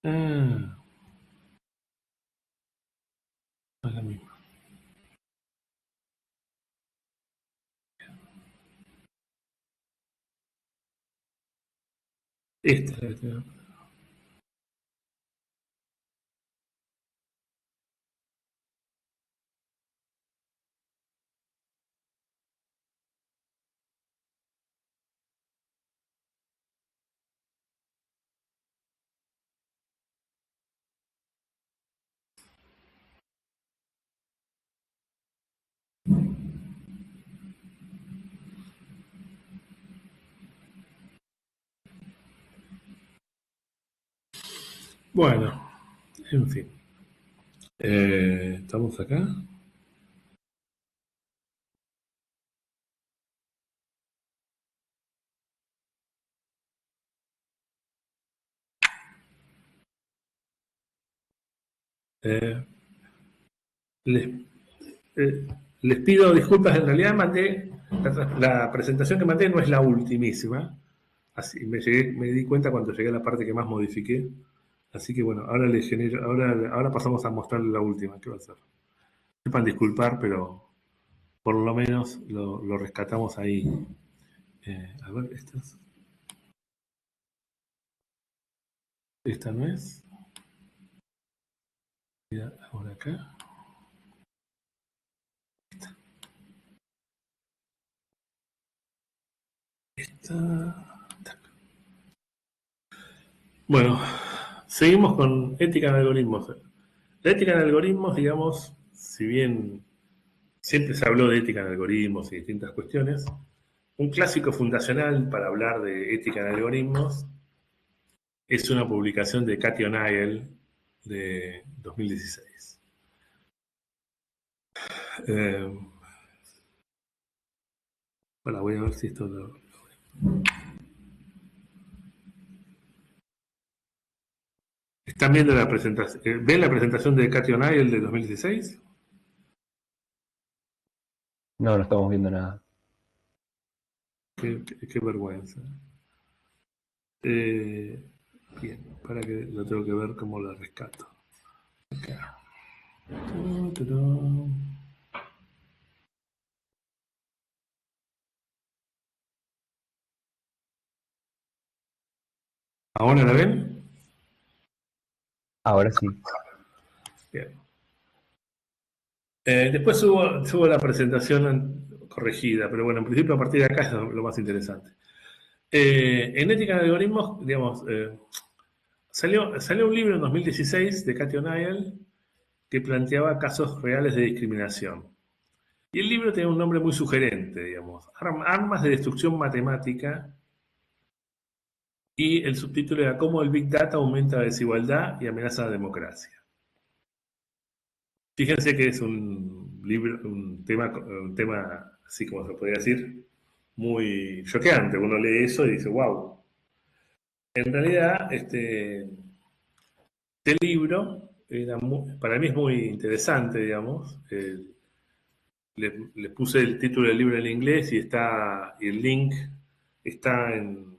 Ah, no es la misma. Esta es la que tengo. Bueno, en fin. ¿Estamos acá? Eh, les, les pido disculpas, en realidad la presentación que mandé no es la ultimísima. Así me di cuenta cuando llegué a la parte que más modifiqué. Así que bueno, ahora pasamos a mostrarle la última. ¿Qué va a hacer? Sepan disculpar, pero por lo menos lo rescatamos ahí. A ver, esta no es. Mira, ahora acá. Esta. Bueno, seguimos con ética en algoritmos. La ética en algoritmos, digamos, si bien siempre se habló de ética en algoritmos y distintas cuestiones, un clásico fundacional para hablar de ética en algoritmos es una publicación de Cathy O'Neill de 2016. Eh, bueno, voy a ver si esto lo... ¿Están viendo la presentación? ¿Ven la presentación de Cathy O'Neill de 2016? No, no estamos viendo nada. Qué vergüenza. Eh, Bien, para que lo tengo que ver cómo lo rescato. Acá. ¿Ahora la ven? Ahora sí. Bien. Después hubo la presentación corregida, pero bueno, en principio a partir de acá es lo más interesante. En ética de algoritmos, digamos, salió un libro en 2016 de Cathy O'Neill que planteaba casos reales de discriminación. Y el libro tenía un nombre muy sugerente, digamos, Armas de destrucción matemática, y el subtítulo era Cómo el Big Data aumenta la desigualdad y amenaza la democracia. Fíjense que es un libro, un tema así como se podría decir, muy choqueante. Uno lee eso y dice, wow. En realidad, este libro para mí es muy interesante, digamos. Le puse el título del libro en inglés y el link está en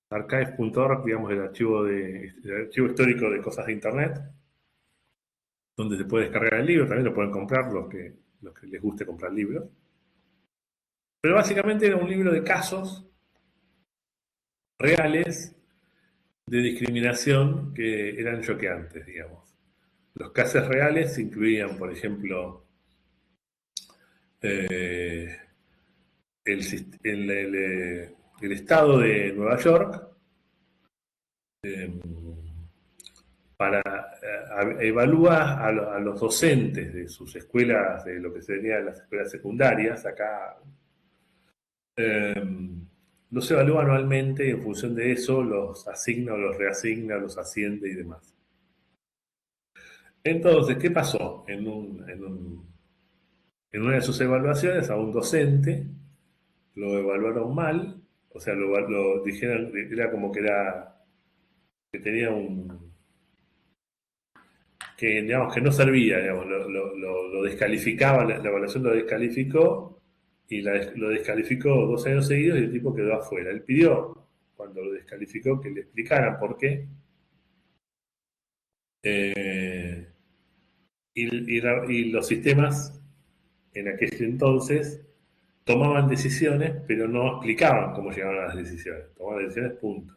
archive.org, digamos, el archivo histórico de cosas de Internet, donde se puede descargar el libro, también lo pueden comprar los que les guste comprar libros. Pero básicamente era un libro de casos reales de discriminación que eran choqueantes, digamos. Los casos reales incluían, por ejemplo, eh, el estado de Nueva York para evalúa a los docentes de sus escuelas, de lo que serían las escuelas secundarias, acá los evalúa anualmente y en función de eso los asigna o los reasigna, los asciende y demás. Entonces, ¿qué pasó? En una de sus evaluaciones a un docente lo evaluaron mal, o sea, lo dijeron, era como que tenía que digamos que no servía, digamos, lo descalificaba, la evaluación lo descalificó y lo descalificó 2 años seguidos y el tipo quedó afuera. Él pidió, cuando lo descalificó, que le explicaran por qué. Eh, y los sistemas en aquel entonces tomaban decisiones, pero no explicaban cómo llegaban a las decisiones. Tomaban decisiones, punto.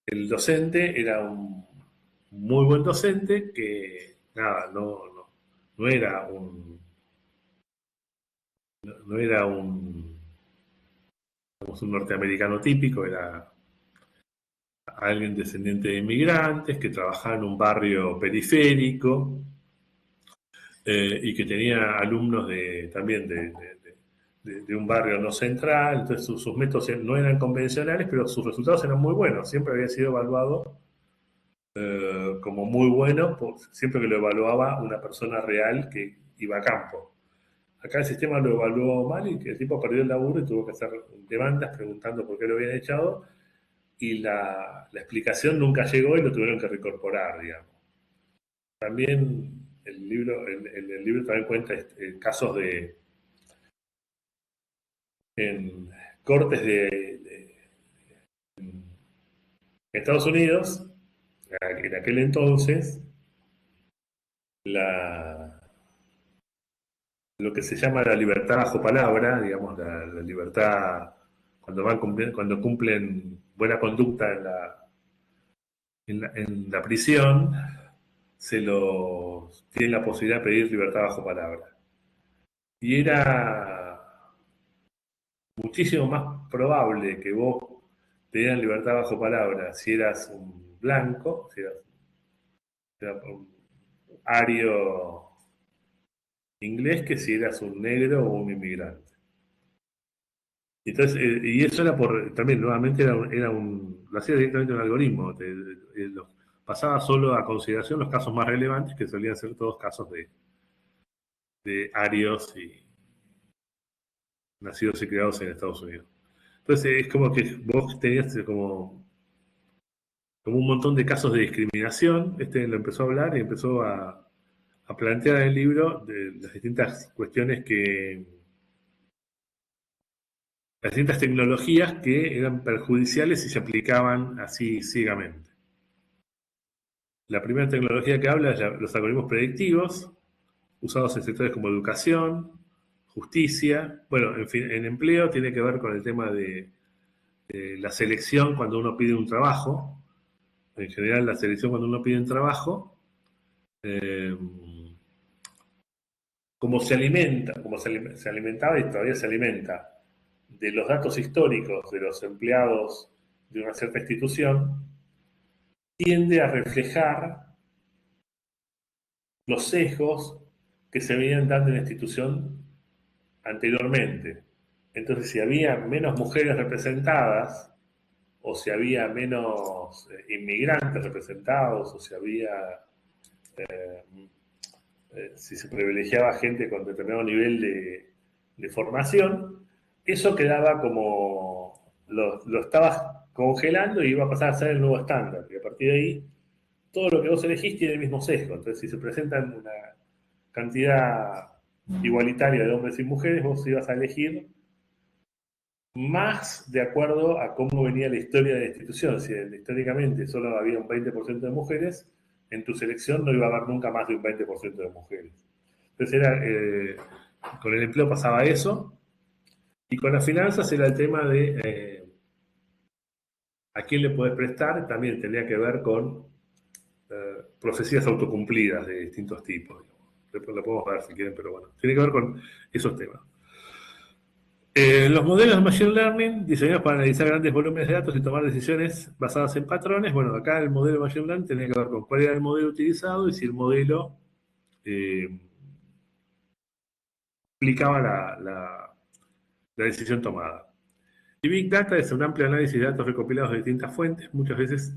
El docente era un muy buen docente que, nada, no era no era digamos, un norteamericano típico, era alguien descendiente de inmigrantes que trabajaba en un barrio periférico y que tenía alumnos también de un barrio no central, entonces sus métodos no eran convencionales, pero sus resultados eran muy buenos, siempre había sido evaluado como muy bueno, siempre que lo evaluaba una persona real que iba a campo. Acá el sistema lo evaluó mal y que el tipo perdió el laburo y tuvo que hacer demandas preguntando por qué lo habían echado y la explicación nunca llegó y lo tuvieron que reincorporar, digamos. También el libro también cuenta casos en cortes de Estados Unidos, en aquel entonces, la, lo que se llama la libertad bajo palabra, digamos, la libertad cuando cumplen buena conducta en la prisión, tienen la posibilidad de pedir libertad bajo palabra. Y era muchísimo más probable que vos te dieran libertad bajo palabra si eras un blanco, si eras un ario inglés, que si eras un negro o un inmigrante. Entonces, y eso era también nuevamente lo hacía directamente un algoritmo, pasaba solo a consideración los casos más relevantes, que solían ser todos casos de arios y nacidos y criados en Estados Unidos. Entonces es como que vos tenías como un montón de casos de discriminación, lo empezó a hablar y empezó a plantear en el libro de las distintas cuestiones las distintas tecnologías que eran perjudiciales y se aplicaban así ciegamente. La primera tecnología que habla es los algoritmos predictivos, usados en sectores como educación, justicia, bueno, en fin, en empleo tiene que ver con el tema de la selección cuando uno pide un trabajo. En general, la selección cuando uno pide un trabajo, eh, como se alimentaba y todavía se alimenta de los datos históricos de los empleados de una cierta institución, tiende a reflejar los sesgos que se venían dando en la institución anteriormente. Entonces, si había menos mujeres representadas, o si había menos inmigrantes representados, o si había, si se privilegiaba gente con determinado nivel de formación, eso quedaba como, lo estabas congelando y iba a pasar a ser el nuevo estándar. Y a partir de ahí, todo lo que vos elegís tiene el mismo sesgo. Entonces, si se presentan una cantidad igualitaria de hombres y mujeres, vos ibas a elegir más de acuerdo a cómo venía la historia de la institución. Si históricamente solo había un 20% de mujeres, en tu selección no iba a haber nunca más de un 20% de mujeres. Entonces con el empleo pasaba eso, y con las finanzas era el tema de a quién le podés prestar, también tenía que ver con profecías autocumplidas de distintos tipos. Después lo podemos ver si quieren, pero bueno, tiene que ver con esos temas. Los modelos de Machine Learning diseñados para analizar grandes volúmenes de datos y tomar decisiones basadas en patrones. Bueno, acá el modelo de Machine Learning tenía que ver con cuál era el modelo utilizado y si el modelo eh, explicaba la decisión tomada. Y Big Data es un amplio análisis de datos recopilados de distintas fuentes, muchas veces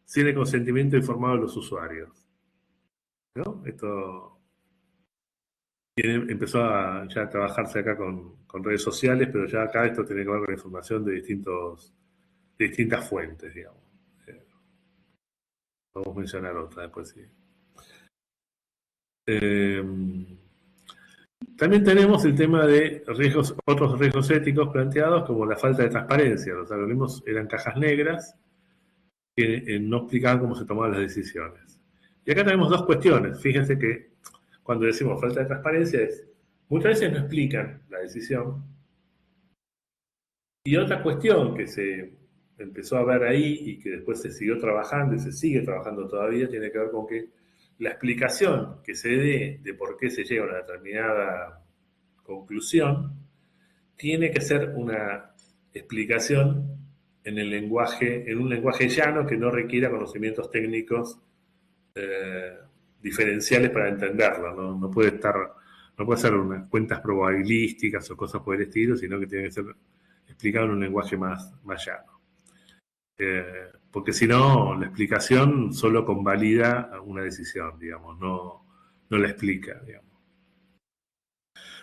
sin el consentimiento informado de los usuarios, ¿no? Esto empezó ya a trabajarse acá con redes sociales, pero ya acá esto tiene que ver con información de distintas fuentes, digamos. Podemos mencionar otra después, sí. Eh, También tenemos el tema de otros riesgos éticos planteados, como la falta de transparencia. Los algoritmos eran cajas negras que no explicaban cómo se tomaban las decisiones. Y acá tenemos dos cuestiones. Fíjense que cuando decimos falta de transparencia muchas veces no explican la decisión. Y otra cuestión que se empezó a ver ahí y que después se siguió trabajando y se sigue trabajando todavía tiene que ver con que la explicación que se dé de por qué se llega a una determinada conclusión tiene que ser una explicación en un lenguaje llano que no requiera conocimientos técnicos eh, diferenciales para entenderlo. No puede ser unas cuentas probabilísticas o cosas por el estilo, sino que tiene que ser explicado en un lenguaje más llano. Porque si no, la explicación solo convalida una decisión, digamos, no la explica, digamos.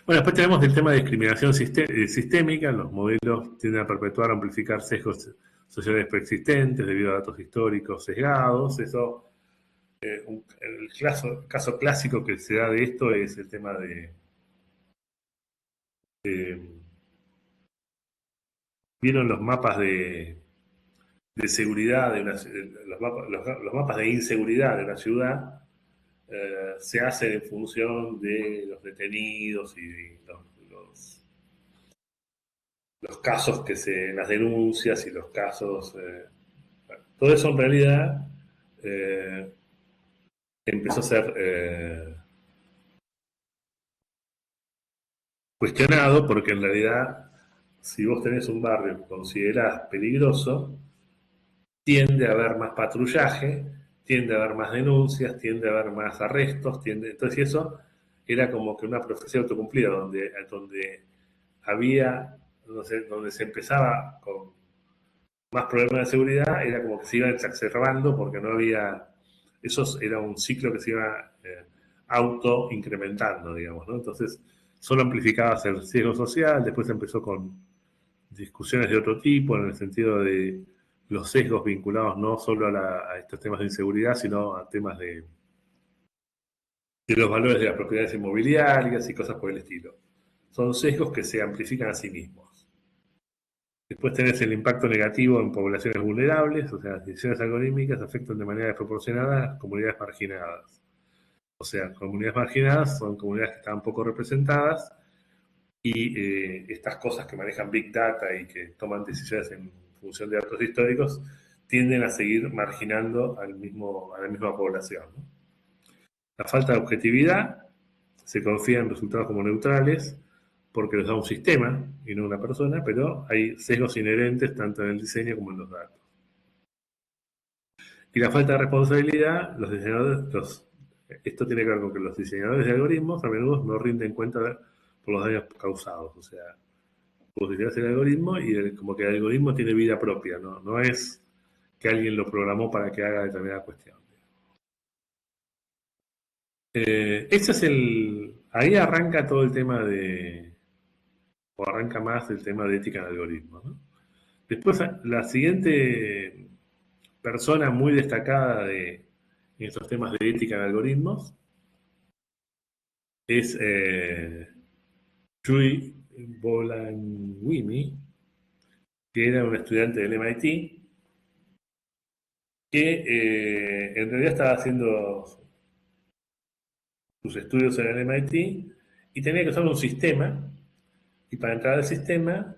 Bueno, después tenemos el tema de discriminación sistémica. Los modelos tienden a perpetuar o amplificar sesgos sociales preexistentes debido a datos históricos sesgados. Eso, el caso clásico que se da de esto es el tema de ¿vieron los mapas de seguridad de los mapas de inseguridad de una ciudad? Se hacen en función de los detenidos y los casos las denuncias y los casos, bueno, todo eso en realidad eh, empezó a ser cuestionado porque en realidad si vos tenés un barrio que considerás peligroso, tiende a haber más patrullaje, tiende a haber más denuncias, tiende a haber más arrestos, entonces eso era como que una profecía autocumplida donde había, no sé, donde se empezaba con más problemas de seguridad, era como que se iban exacerbando porque no había, eso era un ciclo que se iba auto incrementando, digamos, ¿no? Entonces, solo amplificaba el riesgo social, después empezó con discusiones de otro tipo, en el sentido de los sesgos vinculados no solo a estos temas de inseguridad, sino a temas de los valores de las propiedades inmobiliarias y cosas por el estilo. Son sesgos que se amplifican a sí mismos. Después tenés el impacto negativo en poblaciones vulnerables, o sea, las decisiones algorítmicas afectan de manera desproporcionada a las comunidades marginadas. O sea, comunidades marginadas son comunidades que están poco representadas y estas cosas que manejan Big Data y que toman decisiones en función de datos históricos tienden a seguir marginando a la misma población, ¿no? La falta de objetividad, se confía en resultados como neutrales porque los da un sistema y no una persona, pero hay sesgos inherentes tanto en el diseño como en los datos. Y la falta de responsabilidad, esto tiene que ver con que los diseñadores de algoritmos a menudo no rinden cuenta por los daños causados. O sea, vos diseñás el algoritmo y como que el algoritmo tiene vida propia, no es que alguien lo programó para que haga determinada cuestión. Ahí arranca todo el tema o arranca más el tema de ética en algoritmos, ¿no? Después, la siguiente persona muy destacada en estos temas de ética en algoritmos es Cui Bolanwini, que era un estudiante del MIT, que en realidad estaba haciendo sus estudios en el MIT y tenía que usar un sistema, y para entrar al sistema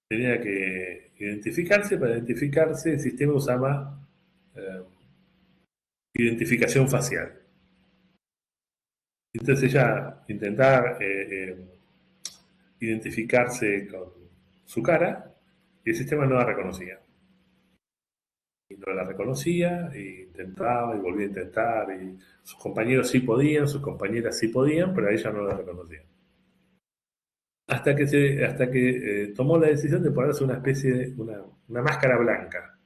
tenía que identificarse. Para identificarse el sistema usaba eh, identificación facial. Entonces ella intentaba identificarse con su cara y el sistema no la reconocía. Y no la reconocía, e intentaba y volvía a intentar, y sus compañeros sí podían, sus compañeras sí podían, pero a ella no la reconocían. Hasta que tomó la decisión de ponerse una especie de una máscara blanca,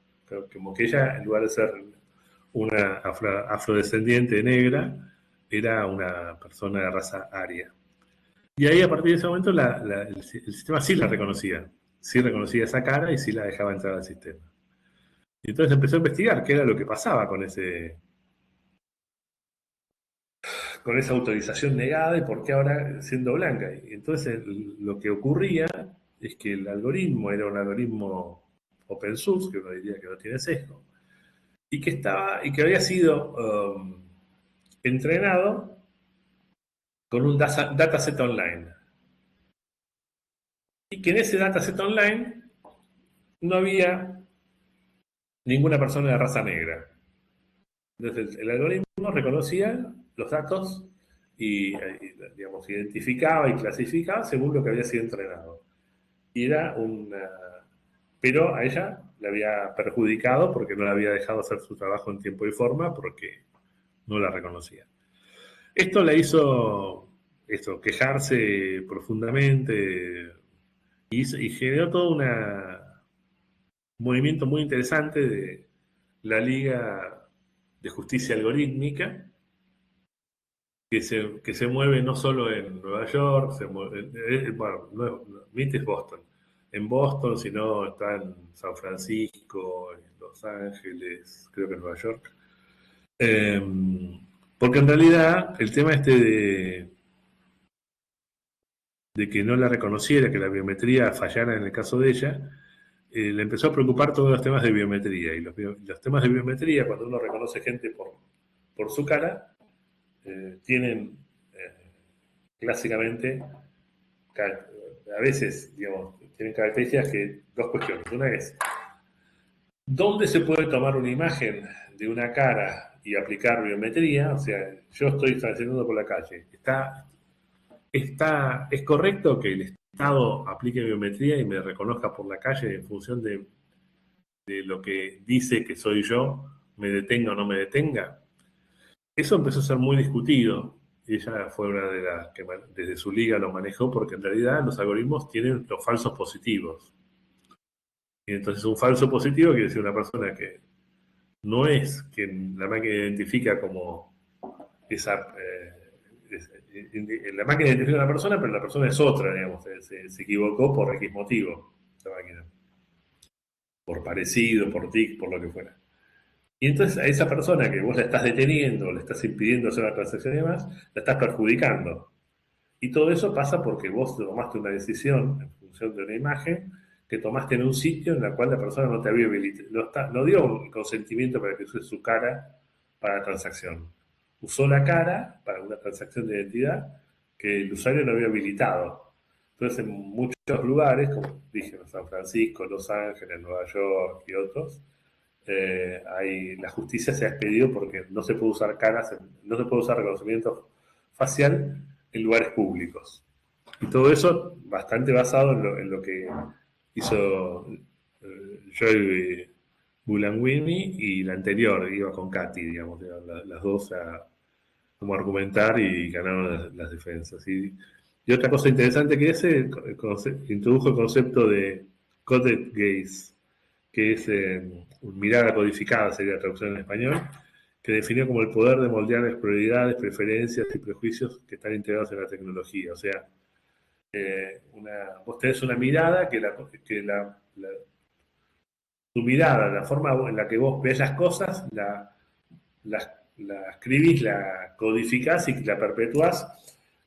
como que ella, en lugar de ser una afrodescendiente negra, era una persona de raza aria. Y ahí, a partir de ese momento, el sistema sí reconocía esa cara y sí la dejaba entrar al sistema. Y entonces empezó a investigar qué era lo que pasaba con esa autorización negada y por qué ahora siendo blanca. Y entonces lo que ocurría es que el algoritmo era un algoritmo open source, que uno diría que no tiene sesgo, y que había sido entrenado con un dataset online. Y que en ese dataset online no había ninguna persona de raza negra. Entonces el algoritmo reconocía los datos y, digamos, identificaba y clasificaba según lo que había sido entrenado. Y era pero a ella le había perjudicado porque no le había dejado hacer su trabajo en tiempo y forma porque no la reconocía. Esto la hizo quejarse profundamente y generó todo un movimiento muy interesante de la Liga de Justicia Algorítmica, que se mueve no solo en Nueva York, bueno, MIT es Boston, en Boston, sino está en San Francisco, en Los Ángeles, creo que en Nueva York. Eh, Porque en realidad el tema de que no la reconociera, que la biometría fallara en el caso de ella, le empezó a preocupar todos los temas de biometría. Y los temas de biometría, cuando uno reconoce gente por su cara, tienen clásicamente, a veces, digamos, tienen características dos cuestiones. Una es, ¿dónde se puede tomar una imagen de una cara y aplicar biometría? O sea, yo estoy transitando por la calle. ¿Es correcto que el Estado aplique biometría y me reconozca por la calle en función de lo que dice que soy yo, me detenga o no me detenga? Eso empezó a ser muy discutido. Y ella fue una de las que desde su liga lo manejó, porque en realidad los algoritmos tienen los falsos positivos. Y entonces un falso positivo quiere decir una persona que no es quien la máquina identifica como esa... la máquina identifica a una persona, pero la persona es otra, digamos. Se equivocó por X motivo, la máquina. Por parecido, por tic, por lo que fuera. Y entonces a esa persona que vos la estás deteniendo, le estás impidiendo hacer una transacción y demás, la estás perjudicando. Y todo eso pasa porque vos tomaste una decisión en función de una imagen que tomaste en un sitio en la cual la persona no te había no dio un consentimiento para que use su cara para la transacción. Usó la cara para una transacción de identidad que el usuario no había habilitado. Entonces, en muchos lugares, como dije, en San Francisco, Los Ángeles, Nueva York y otros, la justicia se ha expedido porque no se puede usar caras, no se puede usar reconocimiento facial en lugares públicos. Y todo eso bastante basado en lo que hizo Joy Bulanwini, y la anterior iba con Katy, digamos, las dos a como argumentar y ganaron las defensas. Y otra cosa interesante que introdujo el concepto de coded gaze, que es mirada codificada, sería la traducción en español, que definió como el poder de moldear las prioridades, preferencias y prejuicios que están integrados en la tecnología. O sea, vos tenés una mirada tu mirada, la forma en la que vos ves las cosas, la escribís, la codificás y la perpetuás,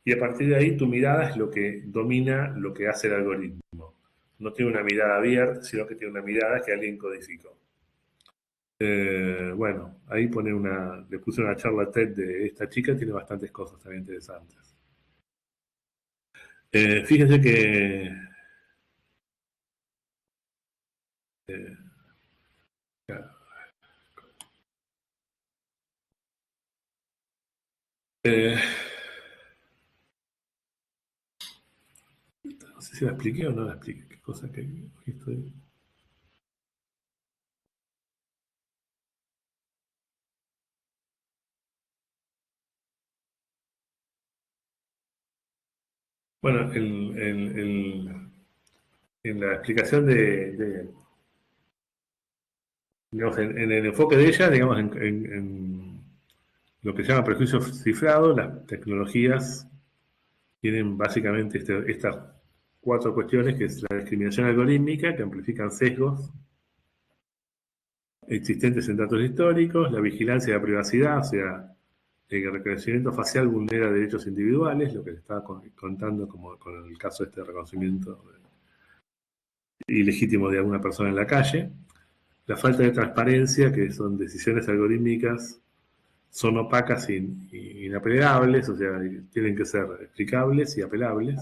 y a partir de ahí tu mirada es lo que domina lo que hace el algoritmo. No tiene una mirada abierta, sino que tiene una mirada que alguien codificó. Bueno, ahí le puse una charla TED de esta chica, tiene bastantes cosas también interesantes. Fíjense que eh, no sé si la expliqué o no la expliqué, qué cosa que estoy. Bueno, en la explicación digamos, en el enfoque de ella, digamos, en lo que se llama prejuicio cifrado, las tecnologías tienen básicamente estas cuatro cuestiones, que es la discriminación algorítmica, que amplifican sesgos existentes en datos históricos, la vigilancia de la privacidad, o sea, el reconocimiento facial vulnera derechos individuales, lo que le estaba contando como con el caso de este reconocimiento ilegítimo de alguna persona en la calle, la falta de transparencia, que son decisiones algorítmicas, son opacas e inapelables, o sea, tienen que ser explicables y apelables.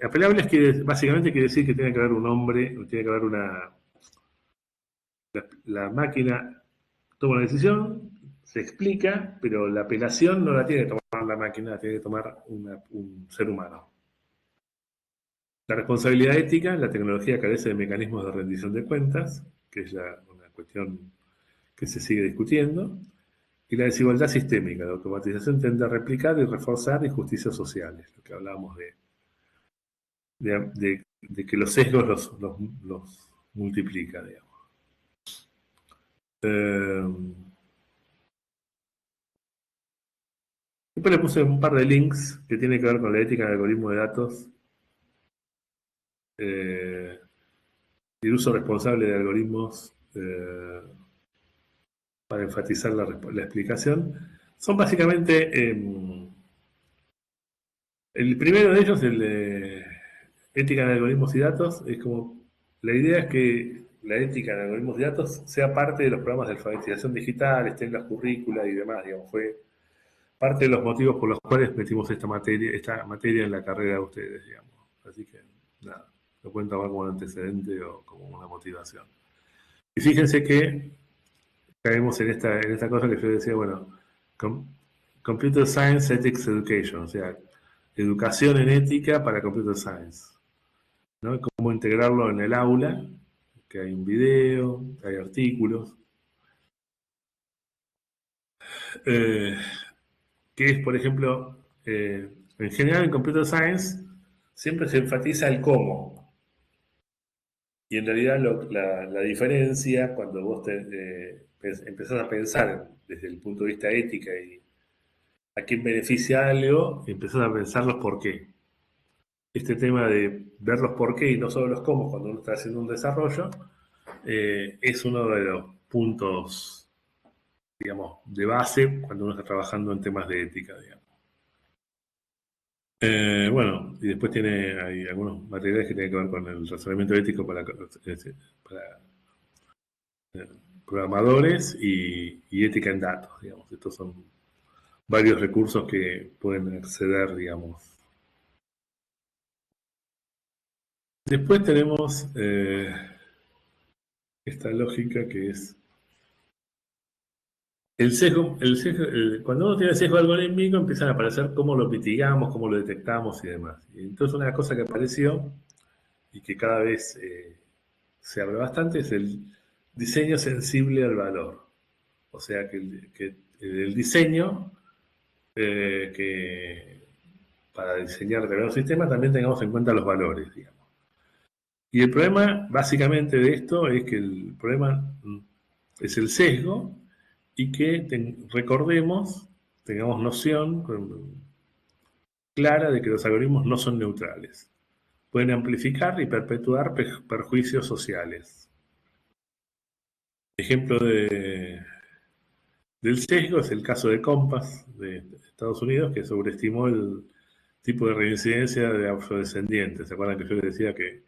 Apelables básicamente quiere decir que tiene que haber un hombre, tiene que haber la máquina toma una decisión, se explica, pero la apelación no la tiene que tomar la máquina, la tiene que tomar un ser humano. La responsabilidad ética, la tecnología carece de mecanismos de rendición de cuentas, que es una cuestión que se sigue discutiendo, y la desigualdad sistémica, la automatización tiende a replicar y reforzar injusticias sociales, lo que hablábamos de que los sesgos los multiplica, digamos. Después le puse un par de links que tienen que ver con la ética del algoritmo de datos y el uso responsable de algoritmos para enfatizar la explicación. Son básicamente, el primero de ellos, el de ética en algoritmos y datos, es como, la idea es que la ética en algoritmos y datos sea parte de los programas de alfabetización digital, esté en las currículas y demás, digamos, fue parte de los motivos por los cuales metimos esta materia en la carrera de ustedes, digamos. Así que, nada, lo pueden tomar como un antecedente o como una motivación. Y fíjense que caemos en esta cosa que yo decía, bueno, Computer Science Ethics Education, o sea, educación en ética para Computer Science, ¿no? Cómo integrarlo en el aula, que hay un video, que hay artículos, que es, por ejemplo, en general en Computer Science siempre se enfatiza el cómo, y en realidad la diferencia cuando vos empezás a pensar desde el punto de vista ética y a quién beneficia algo, empezás a pensar los por qué. Este tema de ver los por qué y no solo los cómo cuando uno está haciendo un desarrollo, es uno de los puntos, digamos, de base cuando uno está trabajando en temas de ética, digamos. Bueno, y después hay algunos materiales que tienen que ver con el razonamiento ético para programadores y ética en datos, digamos. Estos son varios recursos que pueden acceder, digamos. Después tenemos esta lógica que es el sesgo. Cuando uno tiene sesgo algorítmico empiezan a aparecer cómo lo mitigamos, cómo lo detectamos y demás. Y entonces una cosa que apareció y que cada vez se habla bastante es el diseño sensible al valor. O sea, que el diseño que para diseñar determinado sistema también tengamos en cuenta los valores, digamos. Y el problema básicamente de esto es que el problema es el sesgo y que recordemos, tengamos noción clara de que los algoritmos no son neutrales. Pueden amplificar y perpetuar perjuicios sociales. Ejemplo del sesgo es el caso de Compass de Estados Unidos, que sobreestimó el tipo de reincidencia de afrodescendientes. ¿Se acuerdan que yo les decía que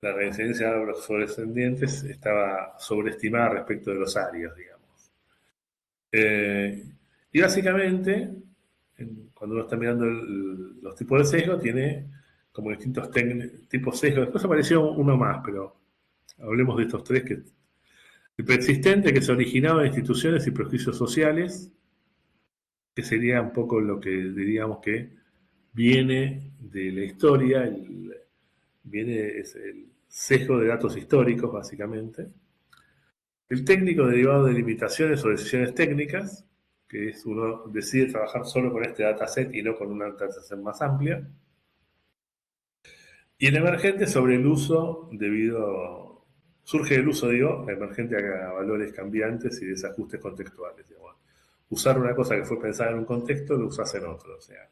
la reincidencia de afrodescendientes estaba sobreestimada respecto de los arios, digamos? Y básicamente, cuando uno está mirando los tipos de sesgo, tiene como distintos tipos de sesgo. Después apareció uno más, pero hablemos de estos tres. El persistente, que se originaba en instituciones y prejuicios sociales, que sería un poco lo que diríamos que viene de la historia, es el sesgo de datos históricos, básicamente. El técnico, derivado de limitaciones o decisiones técnicas, que es uno decide trabajar solo con este dataset y no con una dataset más amplia. Y el emergente, sobre el uso surge del uso, emergente a valores cambiantes y desajustes contextuales. Digamos. Usar una cosa que fue pensada en un contexto, lo usas en otro. O sea,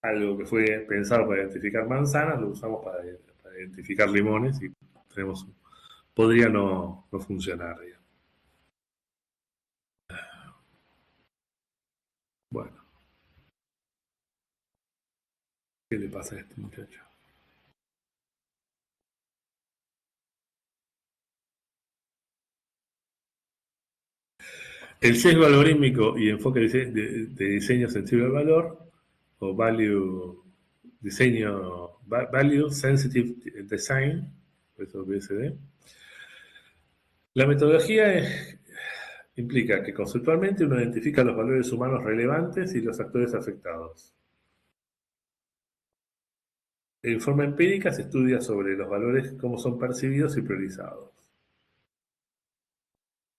algo que fue pensado para identificar manzanas, lo usamos para identificar limones y podría no funcionar. Digamos. Bueno, ¿qué le pasa a este muchacho? El sesgo algorítmico y enfoque de diseño sensible al valor, o Value Sensitive Design, eso BSD. La metodología implica que conceptualmente uno identifica los valores humanos relevantes y los actores afectados. En forma empírica se estudia sobre los valores, cómo son percibidos y priorizados.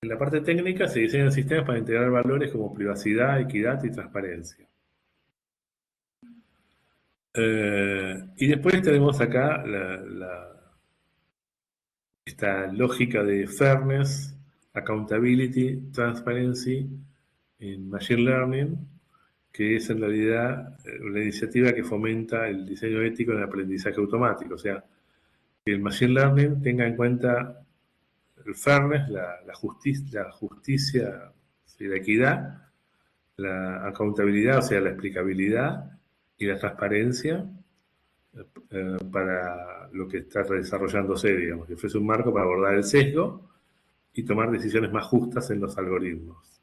En la parte técnica se diseñan sistemas para integrar valores como privacidad, equidad y transparencia. Y después tenemos acá esta lógica de fairness, accountability, transparency en Machine Learning, que es en realidad una iniciativa que fomenta el diseño ético en el aprendizaje automático. O sea, que el Machine Learning tenga en cuenta el fairness, la justicia, y la equidad, la accountabilidad, o sea, la explicabilidad y la transparencia para lo que está desarrollándose, digamos, que ofrece un marco para abordar el sesgo y tomar decisiones más justas en los algoritmos.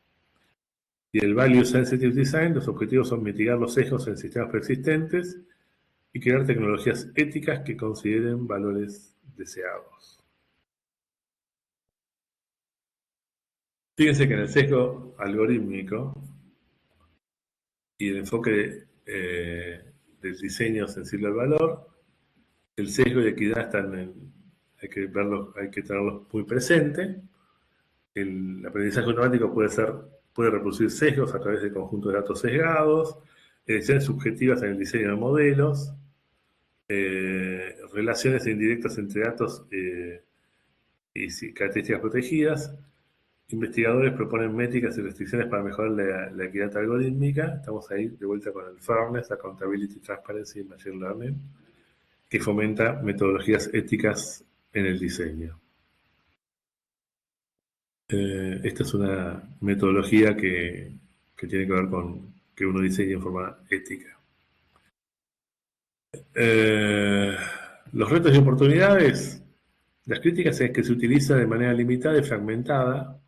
Y el Value Sensitive Design, los objetivos son mitigar los sesgos en sistemas persistentes y crear tecnologías éticas que consideren valores deseados. Fíjense que en el sesgo algorítmico y el enfoque del diseño sensible al valor, el sesgo y equidad hay que tenerlos muy presente. El aprendizaje automático puede reproducir sesgos a través de conjuntos de datos sesgados, decisiones subjetivas en el diseño de modelos, relaciones indirectas entre datos y características protegidas. Investigadores proponen métricas y restricciones para mejorar la equidad algorítmica. Estamos ahí de vuelta con el Fairness, Accountability, Transparency y Machine Learning, que fomenta metodologías éticas en el diseño. Esta es una metodología que tiene que ver con que uno diseñe en forma ética. Los retos y oportunidades. Las críticas es que se utiliza de manera limitada y fragmentada.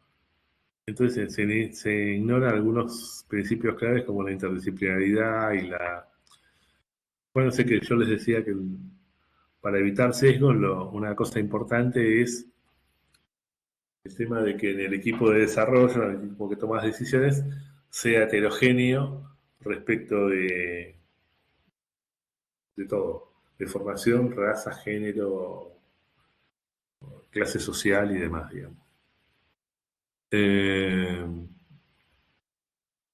Entonces se ignoran algunos principios claves como la interdisciplinaridad y Bueno, sé que yo les decía que para evitar sesgos una cosa importante es el tema de que en el equipo de desarrollo, en el equipo que toma las decisiones, sea heterogéneo respecto de todo, de formación, raza, género, clase social y demás, digamos.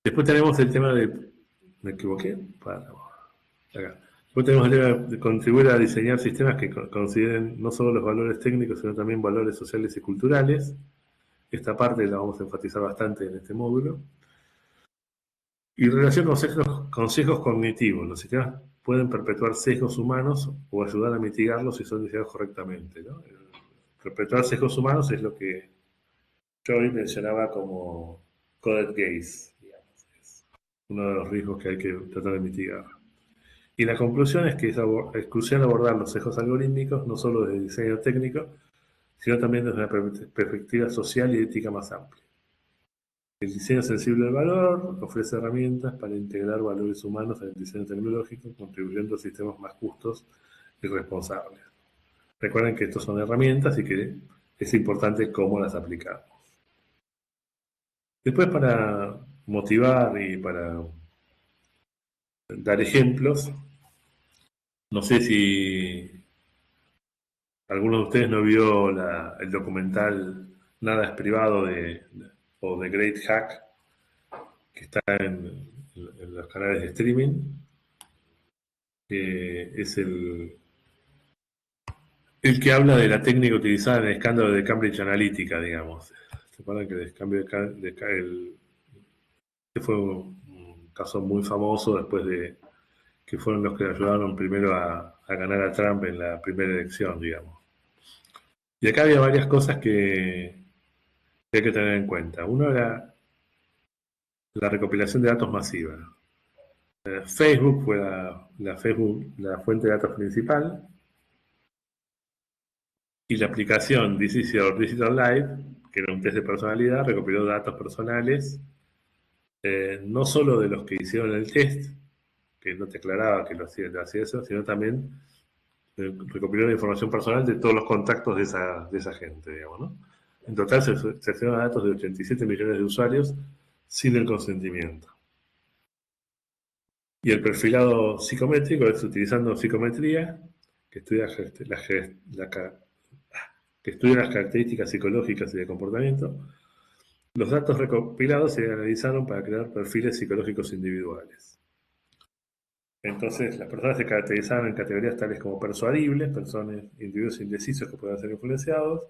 Después tenemos el tema de... ¿Me equivoqué? Acá. Después tenemos el tema de contribuir a diseñar sistemas que consideren no solo los valores técnicos, sino también valores sociales y culturales. Esta parte la vamos a enfatizar bastante en este módulo. Y relación con sesgos cognitivos. Los sistemas pueden perpetuar sesgos humanos o ayudar a mitigarlos si son diseñados correctamente, ¿no? Perpetuar sesgos humanos es lo que yo hoy mencionaba como coded gaze, digamos. Es uno de los riesgos que hay que tratar de mitigar. Y la conclusión es que es crucial abordar los sesgos algorítmicos no solo desde el diseño técnico, sino también desde una perspectiva social y ética más amplia. El diseño sensible al valor ofrece herramientas para integrar valores humanos en el diseño tecnológico, contribuyendo a sistemas más justos y responsables. Recuerden que estos son herramientas y que es importante cómo las aplicamos. Después, para motivar y para dar ejemplos, no sé si alguno de ustedes no vio el documental Nada es privado o The Great Hack, que está en los canales de streaming, que es el que habla de la técnica utilizada en el escándalo de Cambridge Analytica, digamos. ¿Se acuerdan que este fue un caso muy famoso después de que fueron los que ayudaron primero a ganar a Trump en la primera elección, digamos? Y acá había varias cosas que hay que tener en cuenta. Uno era la recopilación de datos masiva. Facebook fue la fuente de datos principal, y la aplicación This is Your Digital Life, que era un test de personalidad, recopiló datos personales, no solo de los que hicieron el test, que no te aclaraba que lo hacía eso, sino también recopiló la información personal de todos los contactos de esa gente, digamos, ¿no? En total se accedieron a datos de 87 millones de usuarios sin el consentimiento. Y el perfilado psicométrico es utilizando psicometría, que estudia las características psicológicas y de comportamiento. Los datos recopilados se analizaron para crear perfiles psicológicos individuales. Entonces, las personas se caracterizaban en categorías tales como persuadibles, individuos indecisos que pueden ser influenciados,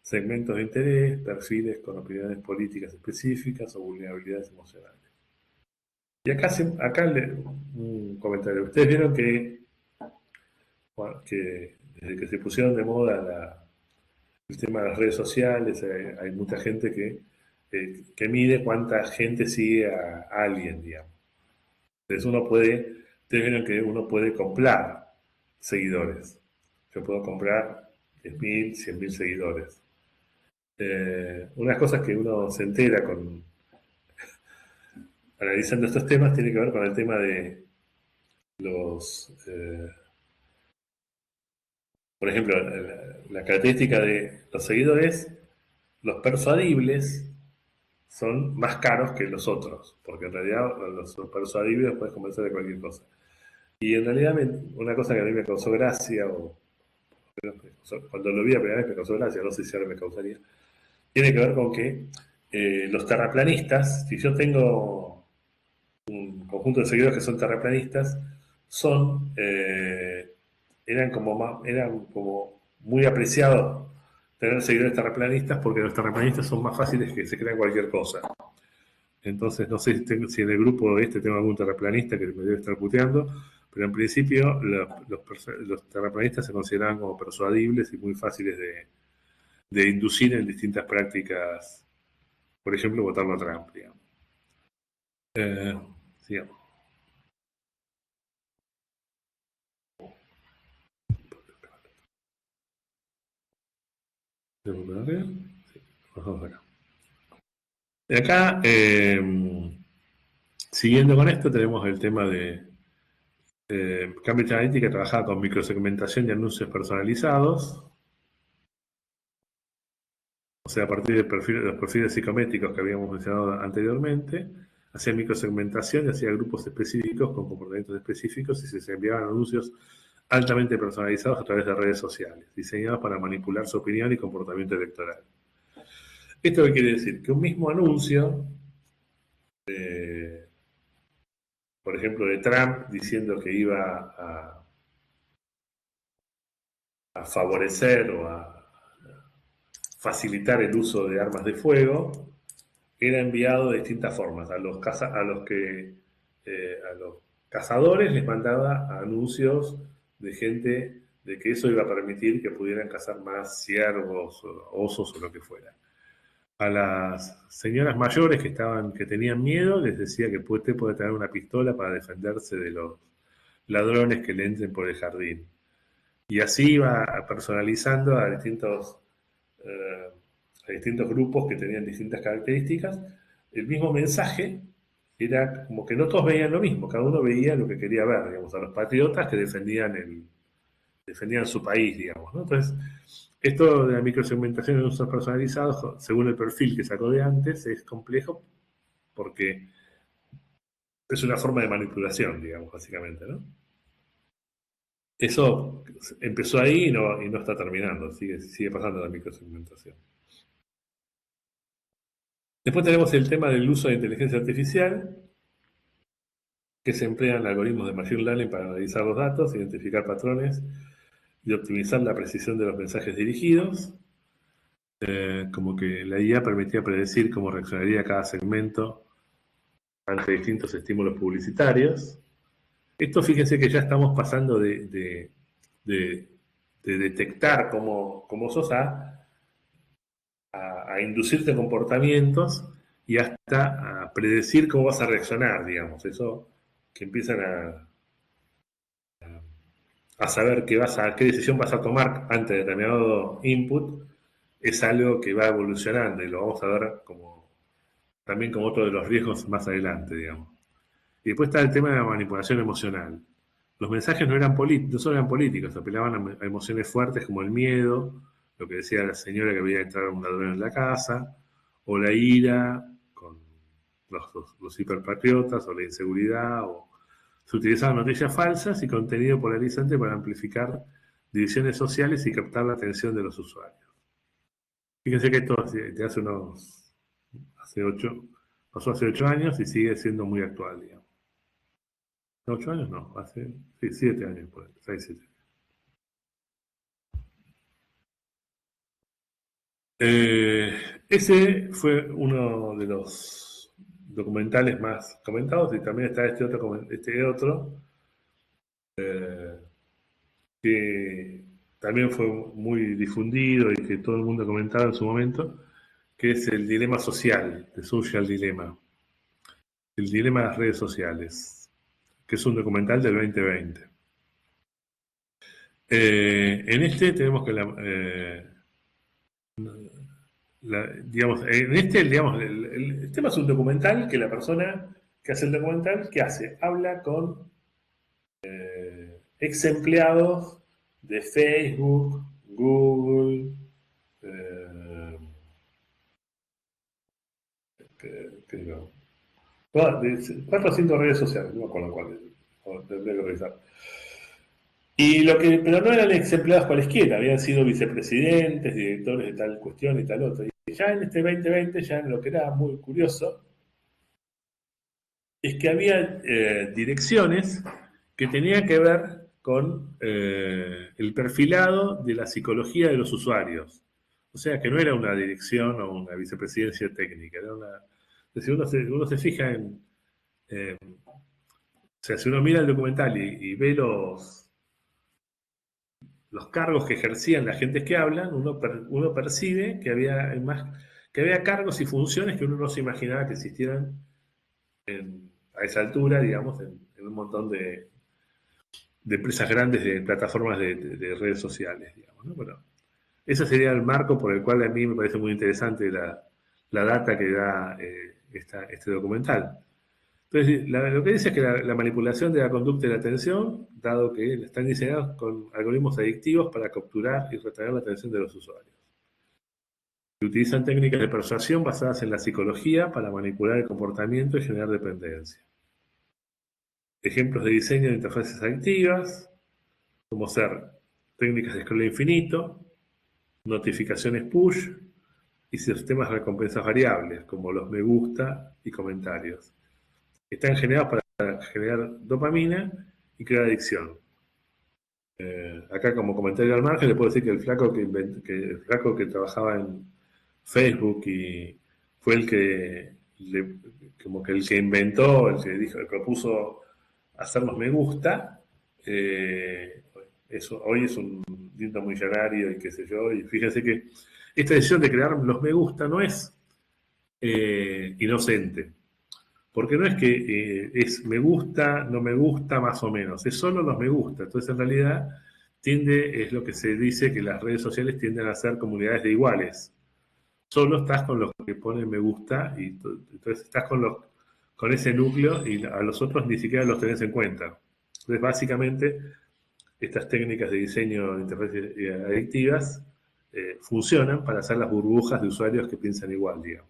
segmentos de interés, perfiles con opiniones políticas específicas o vulnerabilidades emocionales. Y acá un comentario. Ustedes vieron que desde que se pusieron de moda el tema de las redes sociales, hay mucha gente que mide cuánta gente sigue a alguien, digamos. Entonces ustedes vieron que uno puede comprar seguidores. Yo puedo comprar 10.000, 100.000 seguidores. Una cosa que uno se entera analizando estos temas tiene que ver con el tema de por ejemplo, la característica de los seguidores, los persuadibles son más caros que los otros, porque en realidad los persuadibles los puedes convencer de cualquier cosa. Y en realidad una cosa que a mí me causó gracia, cuando lo vi la primera vez me causó gracia, no sé si ahora me causaría, tiene que ver con que los terraplanistas, si yo tengo un conjunto de seguidores que son terraplanistas, eran como muy apreciados tener seguidores terraplanistas, porque los terraplanistas son más fáciles que se crean cualquier cosa. Entonces, no sé si en el grupo tengo algún terraplanista que me debe estar puteando, pero en principio los terraplanistas se consideraban como persuadibles y muy fáciles de inducir en distintas prácticas, por ejemplo, votarlo a Trump, digamos. Sigamos. Vamos acá. Y acá, siguiendo con esto, tenemos el tema de Cambridge Analytica trabajaba con microsegmentación y anuncios personalizados. O sea, a partir de los perfiles psicométricos que habíamos mencionado anteriormente, hacía microsegmentación y hacía grupos específicos con comportamientos específicos y se enviaban anuncios altamente personalizados a través de redes sociales, diseñados para manipular su opinión y comportamiento electoral. ¿Esto qué quiere decir? Que un mismo anuncio, por ejemplo, de Trump diciendo que iba a favorecer o a facilitar el uso de armas de fuego, era enviado de distintas formas a los que a los cazadores les mandaba anuncios de gente de que eso iba a permitir que pudieran cazar más ciervos, o osos o lo que fuera. A las señoras mayores que tenían miedo, les decía que usted puede tener una pistola para defenderse de los ladrones que le entren por el jardín. Y así iba personalizando eh, a distintos grupos que tenían distintas características. El mismo mensaje era como que no todos veían lo mismo, cada uno veía lo que quería ver, digamos, a los patriotas que defendían su país, digamos, ¿no? Entonces, esto de la microsegmentación de usos personalizados, según el perfil que sacó de antes, es complejo porque es una forma de manipulación, digamos, básicamente, ¿no? Eso empezó ahí y no está terminando, sigue pasando la microsegmentación. Después tenemos el tema del uso de inteligencia artificial, que se emplean algoritmos de machine learning para analizar los datos, identificar patrones y optimizar la precisión de los mensajes dirigidos. Como que la IA permitía predecir cómo reaccionaría cada segmento ante distintos estímulos publicitarios. Esto, fíjense que ya estamos pasando de detectar cómo sos a inducirte comportamientos y hasta a predecir cómo vas a reaccionar, digamos. Eso que empiezan a saber qué decisión vas a tomar ante determinado input, es algo que va evolucionando y lo vamos a ver también como otro de los riesgos más adelante, digamos. Y después está el tema de la manipulación emocional. Los mensajes no solo eran políticos, apelaban a emociones fuertes como el miedo, lo que decía la señora que veía entrar un ladrón en la casa, o la ira con los hiperpatriotas, o la inseguridad, o se utilizaban noticias falsas y contenido polarizante para amplificar divisiones sociales y captar la atención de los usuarios. Fíjense que esto pasó hace 8 años y sigue siendo muy actual, digamos. ¿No, 8 años? No, hace 7 años, por ahí, 6, 7. Ese fue uno de los documentales más comentados y también está este otro que también fue muy difundido y que todo el mundo comentaba en su momento, que es el dilema social, The Social Dilemma, el dilema de las redes sociales, que es un documental del 2020. En este tenemos que digamos, en este, digamos, el tema es un documental que la persona que hace el documental, ¿qué hace? Habla con ex empleados de Facebook, Google, eh, que digo, 4 o 5 redes sociales, no me acuerdo cuáles, tendría que revisar. Pero no eran ex empleados cualesquiera, habían sido vicepresidentes, directores de tal cuestión y tal otra. Y ya en este 2020, ya en lo que era muy curioso, es que había direcciones que tenían que ver con el perfilado de la psicología de los usuarios. O sea, que no era una dirección o una vicepresidencia técnica, era una... Si uno se fija o sea, si uno mira el documental y ve los cargos que ejercían las gentes que hablan, uno percibe que había cargos y funciones que uno no se imaginaba que existieran a esa altura, digamos, en un montón de empresas grandes, de plataformas de redes sociales, digamos, ¿no? Bueno, ese sería el marco por el cual a mí me parece muy interesante la data que da este documental. Entonces, lo que dice es que la manipulación de la conducta y la atención, dado que están diseñados con algoritmos adictivos para capturar y retener la atención de los usuarios. Se utilizan técnicas de persuasión basadas en la psicología para manipular el comportamiento y generar dependencia. Ejemplos de diseño de interfaces adictivas, como ser técnicas de scroll infinito, notificaciones push y sistemas de recompensas variables, como los me gusta y comentarios. Están generados para generar dopamina y crear adicción. Acá como comentario al margen le puedo decir que el flaco que trabajaba en Facebook y fue el que como que el que inventó, el que dijo, el que propuso hacernos me gusta, hoy es un lindo millonario y qué sé yo, y fíjense que esta decisión de crear los me gusta no es inocente, porque no es que es me gusta, no me gusta, más o menos, es solo los me gusta. Entonces, en realidad, es lo que se dice que las redes sociales tienden a ser comunidades de iguales. Solo estás con los que ponen me gusta y entonces estás con ese núcleo y a los otros ni siquiera los tenés en cuenta. Entonces, básicamente, estas técnicas de diseño de interfaces adictivas funcionan para hacer las burbujas de usuarios que piensan igual, digamos.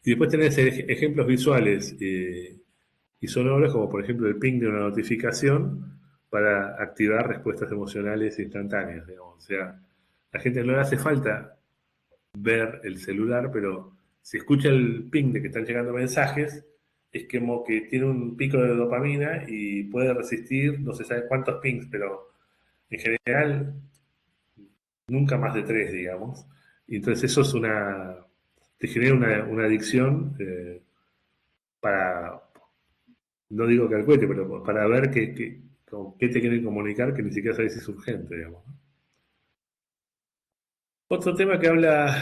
Y después tenés ejemplos visuales y sonoros, como por ejemplo el ping de una notificación para activar respuestas emocionales instantáneas, digamos. O sea, la gente no le hace falta ver el celular, pero si escucha el ping de que están llegando mensajes, es como que tiene un pico de dopamina y puede resistir no se sabe cuántos pings, pero en general nunca más de 3, digamos. Y entonces eso te genera una adicción para, no digo que al cohete, pero para ver con qué te quieren comunicar que ni siquiera sabes si es urgente, digamos, ¿no? Otro tema que habla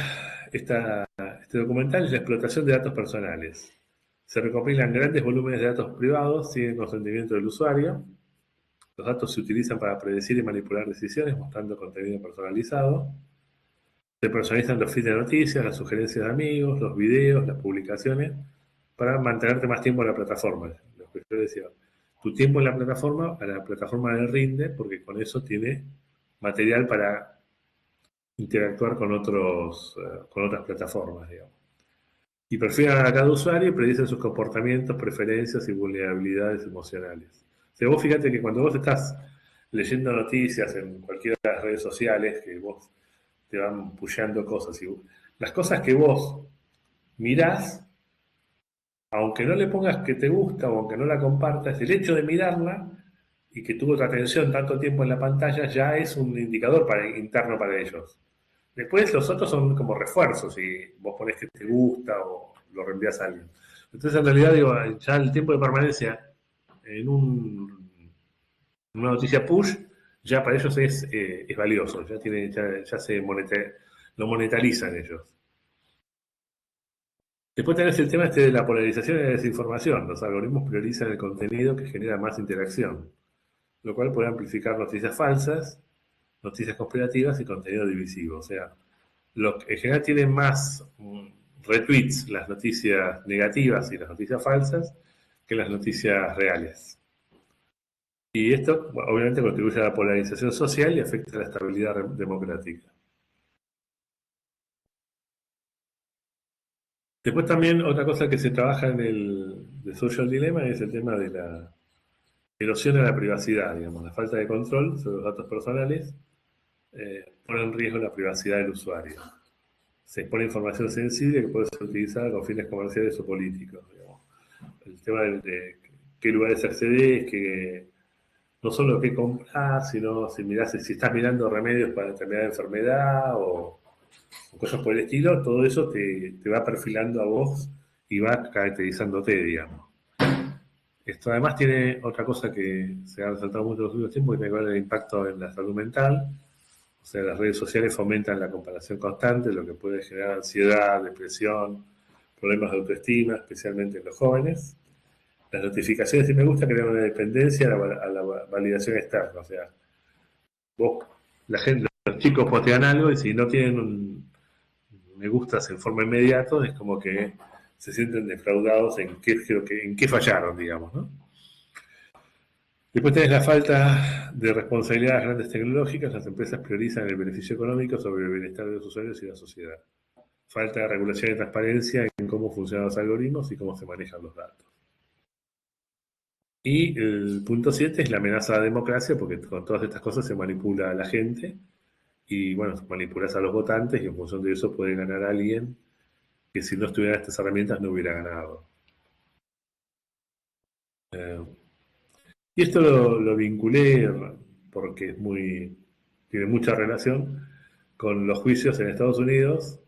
este documental es la explotación de datos personales. Se recopilan grandes volúmenes de datos privados sin el consentimiento del usuario. Los datos se utilizan para predecir y manipular decisiones mostrando contenido personalizado. Se personalizan los feeds de noticias, las sugerencias de amigos, los videos, las publicaciones, para mantenerte más tiempo en la plataforma. Lo que yo decía, tu tiempo en la plataforma, a la plataforma le rinde, porque con eso tiene material para interactuar con otras plataformas, digamos. Y perfilan a cada usuario y predicen sus comportamientos, preferencias y vulnerabilidades emocionales. O sea, vos fíjate que cuando vos estás leyendo noticias en cualquiera de las redes sociales, que vos te van pusheando cosas, y las cosas que vos mirás, aunque no le pongas que te gusta o aunque no la compartas, el hecho de mirarla y que tuvo tu atención tanto tiempo en la pantalla ya es un indicador interno para ellos. Después los otros son como refuerzos, y vos ponés que te gusta o lo reenvías a alguien. Entonces, en realidad, digo, ya el tiempo de permanencia en una noticia push, ya para ellos es valioso, ya lo monetarizan ellos. Después tenés el tema de la polarización y la desinformación. Los algoritmos priorizan el contenido que genera más interacción, lo cual puede amplificar noticias falsas, noticias conspirativas y contenido divisivo. O sea, en general tienen más retweets las noticias negativas y las noticias falsas que las noticias reales. Y esto, obviamente, contribuye a la polarización social y afecta a la estabilidad democrática. Después también otra cosa que se trabaja en el Social Dilemma es el tema de la erosión a la privacidad, digamos, la falta de control sobre los datos personales pone en riesgo la privacidad del usuario. Se expone información sensible que puede ser utilizada con fines comerciales o políticos, digamos. El tema de qué lugares accedes, que no solo qué compras, sino si estás mirando remedios para determinada enfermedad o cosas por el estilo, todo eso te va perfilando a vos y va caracterizándote, digamos. Esto además tiene otra cosa que se ha resaltado mucho en los últimos tiempos, que tiene que ver el impacto en la salud mental. O sea, las redes sociales fomentan la comparación constante, lo que puede generar ansiedad, depresión, problemas de autoestima, especialmente en los jóvenes. Las notificaciones y me gusta crean una dependencia a la validación externa. O sea, vos, la gente, los chicos postean algo y si no tienen un me gustas en forma inmediata, es como que se sienten defraudados en qué fallaron, digamos, ¿no? Después tenés la falta de responsabilidad de las grandes tecnológicas. Las empresas priorizan el beneficio económico sobre el bienestar de los usuarios y la sociedad. Falta de regulación y transparencia en cómo funcionan los algoritmos y cómo se manejan los datos. Y el punto 7 es la amenaza a la democracia, porque con todas estas cosas se manipula a la gente y, bueno, manipulas a los votantes y en función de eso puede ganar a alguien que si no estuviera estas herramientas no hubiera ganado. Y esto lo vinculé porque tiene mucha relación con los juicios en Estados Unidos.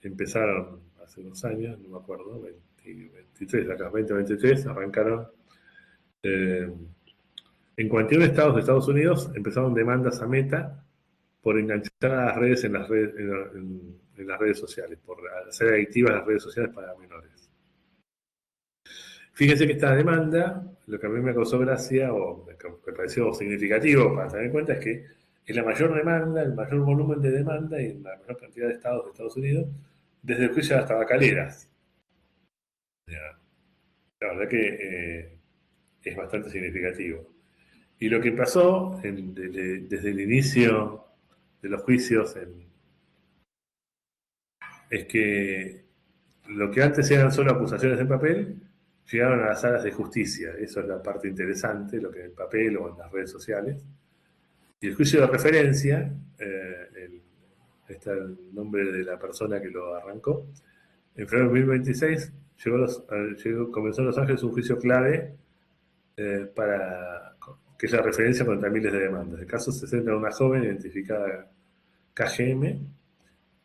Empezaron hace unos años, no me acuerdo, 23, acá, 2023, arrancaron. En 41 estados de Estados Unidos empezaron demandas a Meta por enganchar a las redes en las redes sociales, por hacer adictivas las redes sociales para menores. Fíjense que esta demanda, lo que a mí me causó gracia o me pareció significativo para tener en cuenta es que es la mayor demanda, el mayor volumen de demanda y en la mayor cantidad de estados de Estados Unidos desde el juicio de las tabacaleras. La verdad que es bastante significativo. Y lo que pasó desde el inicio de los juicios es que lo que antes eran solo acusaciones en papel, llegaron a las salas de justicia. Eso es la parte interesante, lo que en el papel o en las redes sociales. Y el juicio de referencia, está el nombre de la persona que lo arrancó, en febrero de 2026 comenzó en Los Ángeles un juicio clave que es la referencia contra miles de demandas. El caso se centra en una joven identificada KGM,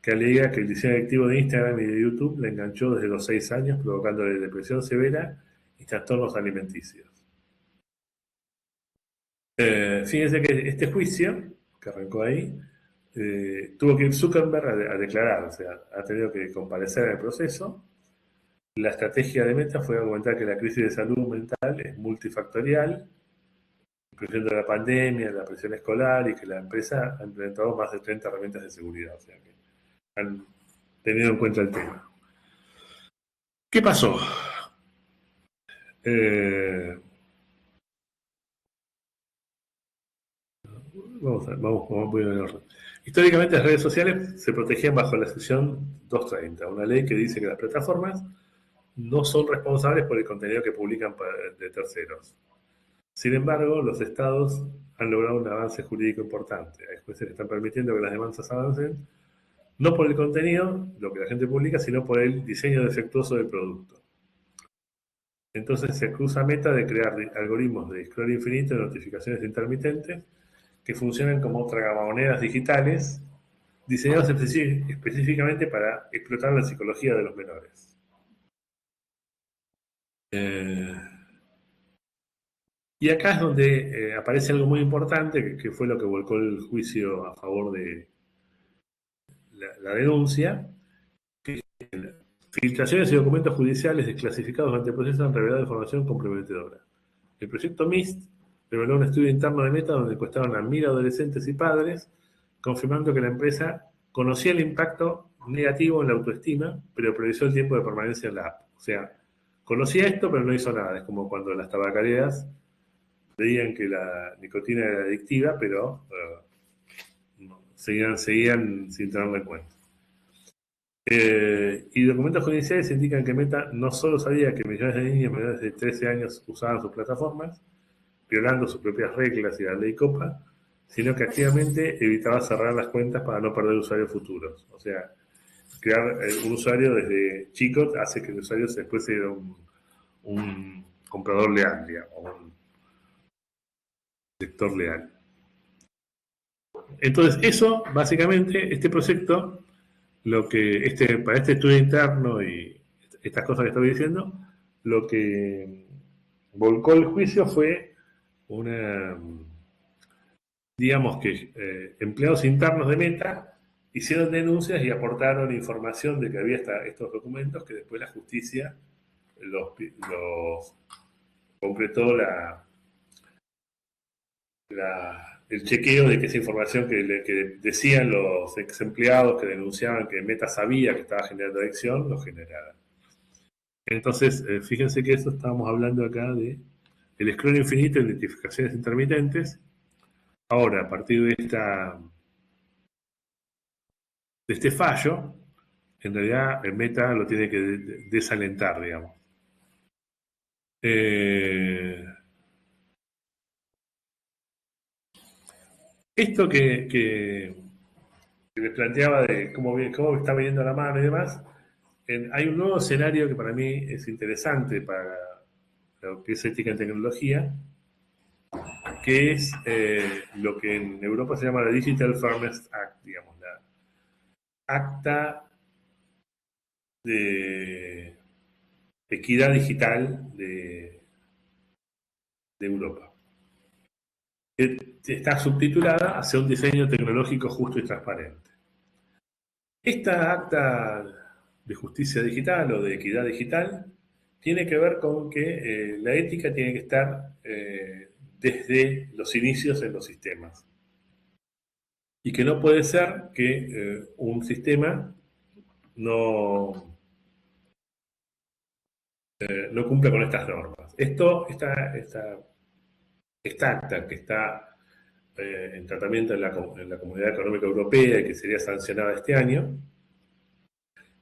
que alega que el diseño adictivo de Instagram y de YouTube la enganchó desde los 6 años, provocándole depresión severa y trastornos alimenticios. Fíjense que este juicio, que arrancó ahí, tuvo que ir Zuckerberg a declarar, o sea, ha tenido que comparecer en el proceso. La estrategia de Meta fue argumentar que la crisis de salud mental es multifactorial, incluyendo la pandemia, la presión escolar y que la empresa ha implementado más de 30 herramientas de seguridad, o sea que han tenido en cuenta el tema. ¿Qué pasó? Vamos muy en orden. Históricamente las redes sociales se protegían bajo la sección 230, una ley que dice que las plataformas no son responsables por el contenido que publican de terceros. Sin embargo, los estados han logrado un avance jurídico importante. Hay jueces que están permitiendo que las demandas avancen, no por el contenido, lo que la gente publica, sino por el diseño defectuoso del producto. Entonces se acusa a Meta de crear algoritmos de scroll infinito de notificaciones intermitentes que funcionan como tragamonedas digitales diseñados específicamente para explotar la psicología de los menores. Y acá es donde aparece algo muy importante, que fue lo que volcó el juicio a favor de la denuncia, que filtraciones y documentos judiciales desclasificados ante el proceso han revelado información comprometedora. El proyecto MIST reveló un estudio interno de Meta donde encuestaron a 1.000 adolescentes y padres, confirmando que la empresa conocía el impacto negativo en la autoestima, pero priorizó el tiempo de permanencia en la app. O sea, conocía esto, pero no hizo nada. Es como cuando las tabacaleras veían que la nicotina era adictiva, pero seguían sin tenerla en cuenta. Y documentos judiciales indican que Meta no solo sabía que millones de niños menores de 13 años usaban sus plataformas, violando sus propias reglas y la ley COPA, sino que activamente evitaba cerrar las cuentas para no perder usuarios futuros. O sea, crear un usuario desde chico hace que el usuario después sea un comprador leal, digamos, un lector leal. Entonces, eso, básicamente, este proyecto, para este estudio interno y estas cosas que estoy diciendo, lo que volcó el juicio fue digamos que empleados internos de Meta hicieron denuncias y aportaron información de que había estos documentos que después la justicia los concretó el chequeo de que esa información que decían los ex empleados que denunciaban que Meta sabía que estaba generando adicción, lo generara. Entonces, fíjense que eso estábamos hablando acá de el scroll infinito, identificaciones intermitentes. Ahora, a partir de este fallo, en realidad el Meta lo tiene que desalentar, digamos. Esto que les planteaba de cómo está viniendo la mano y demás, hay un nuevo escenario que para mí es interesante para lo que es ética en tecnología, que es lo que en Europa se llama la Digital Fairness Act, digamos, la acta de equidad digital de Europa. Está subtitulada hacia un diseño tecnológico justo y transparente. Esta acta de justicia digital o de equidad digital tiene que ver con que la ética tiene que estar desde los inicios en los sistemas. Y que no puede ser que un sistema no cumpla con estas normas. Esta acta que está en tratamiento en la Comunidad Económica Europea y que sería sancionada este año,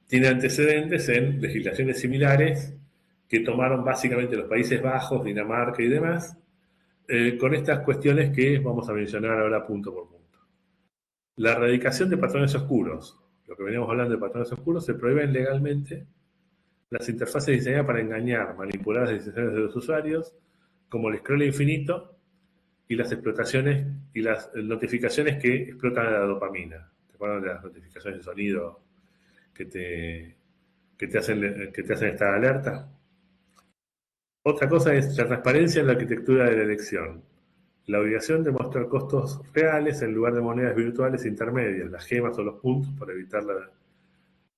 tiene antecedentes en legislaciones similares que tomaron básicamente los Países Bajos, Dinamarca y demás, con estas cuestiones que vamos a mencionar ahora punto por punto. La erradicación de patrones oscuros. Lo que veníamos hablando de patrones oscuros, se prohíben legalmente las interfaces diseñadas para engañar, manipular las decisiones de los usuarios, como el scroll infinito y las explotaciones y las notificaciones que explotan la dopamina. ¿Te acuerdas de las notificaciones de sonido que te hacen estar alerta? Otra cosa es la transparencia en la arquitectura de la elección. La obligación de mostrar costos reales en lugar de monedas virtuales intermedias, las gemas o los puntos, para evitar la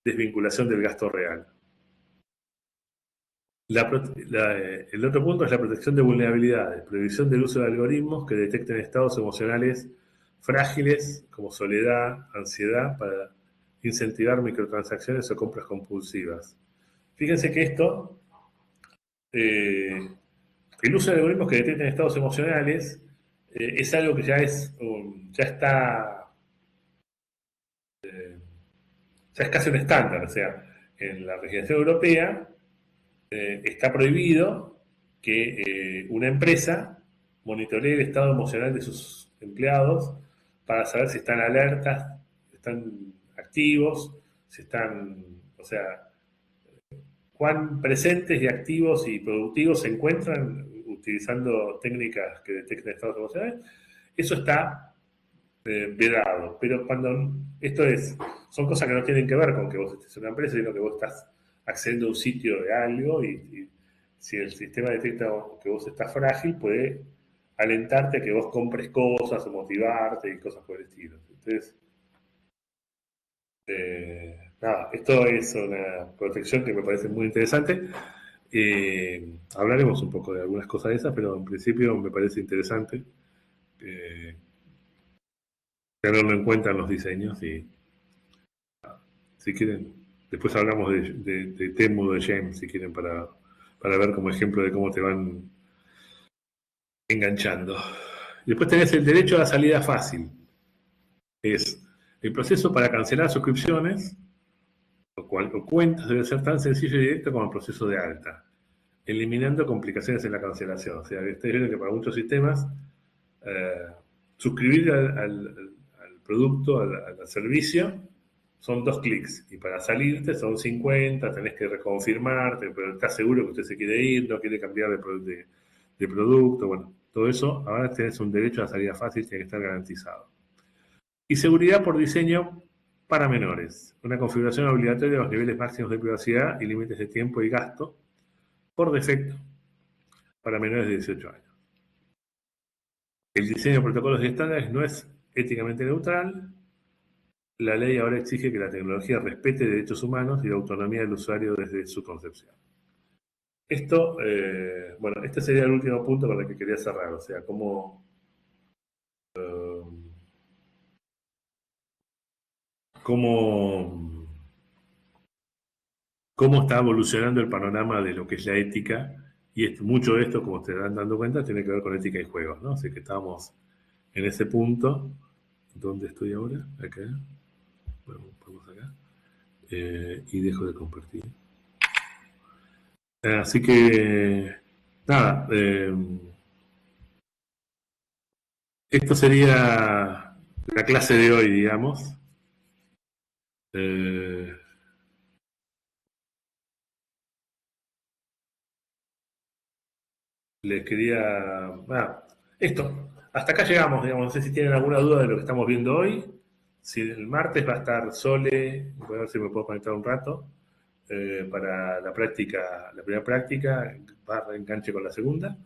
desvinculación del gasto real. El otro punto es la protección de vulnerabilidades, prohibición del uso de algoritmos que detecten estados emocionales frágiles como soledad, ansiedad, para incentivar microtransacciones o compras compulsivas. Fíjense que esto, el uso de algoritmos que detecten estados emocionales, es algo que ya está, ya es casi un estándar. O sea, en la legislación europea está prohibido que una empresa monitoree el estado emocional de sus empleados para saber si están alertas, están activos, si están, o sea, cuán presentes y activos y productivos se encuentran utilizando técnicas que detecten estados emocionales. Eso está vedado. Pero cuando son cosas que no tienen que ver con que vos estés en una empresa, sino que vos estás accediendo a un sitio de algo y si el sistema detecta que vos estás frágil, puede alentarte a que vos compres cosas o motivarte y cosas por el estilo. Entonces, nada, esto es una protección que me parece muy interesante. Hablaremos un poco de algunas cosas de esas, pero en principio me parece interesante tenerlo en cuenta en los diseños y si quieren, después hablamos de Temu, de James, si quieren, para ver como ejemplo de cómo te van enganchando. Después tenés el derecho a la salida fácil. Es el proceso para cancelar suscripciones o cuentas debe ser tan sencillo y directo como el proceso de alta, eliminando complicaciones en la cancelación. O sea, ustedes ven que para muchos sistemas suscribir al producto, al servicio, son 2 clics. Y para salirte son 50, tenés que reconfirmarte, pero estás seguro que usted se quiere ir, no quiere cambiar de producto. Bueno, todo eso, ahora tenés un derecho a salida fácil, tiene que estar garantizado. Y seguridad por diseño para menores. Una configuración obligatoria de los niveles máximos de privacidad y límites de tiempo y gasto por defecto para menores de 18 años. El diseño de protocolos y estándares no es éticamente neutral. La ley ahora exige que la tecnología respete derechos humanos y la autonomía del usuario desde su concepción. Esto, bueno, este sería el último punto con el que quería cerrar, o sea, cómo está evolucionando el panorama de lo que es la ética, y mucho de esto, como se van dando cuenta, tiene que ver con ética y juegos, ¿no? Así que estamos en ese punto. ¿Dónde estoy ahora? Acá. Bueno, vamos acá. Y dejo de compartir. Así que, nada, esto sería la clase de hoy, digamos. Les quería... esto, hasta acá llegamos, digamos. No sé si tienen alguna duda de lo que estamos viendo hoy. Si el martes va a estar Sole, voy a ver si me puedo conectar un rato. para la práctica, la primera práctica, barra enganche con la segunda.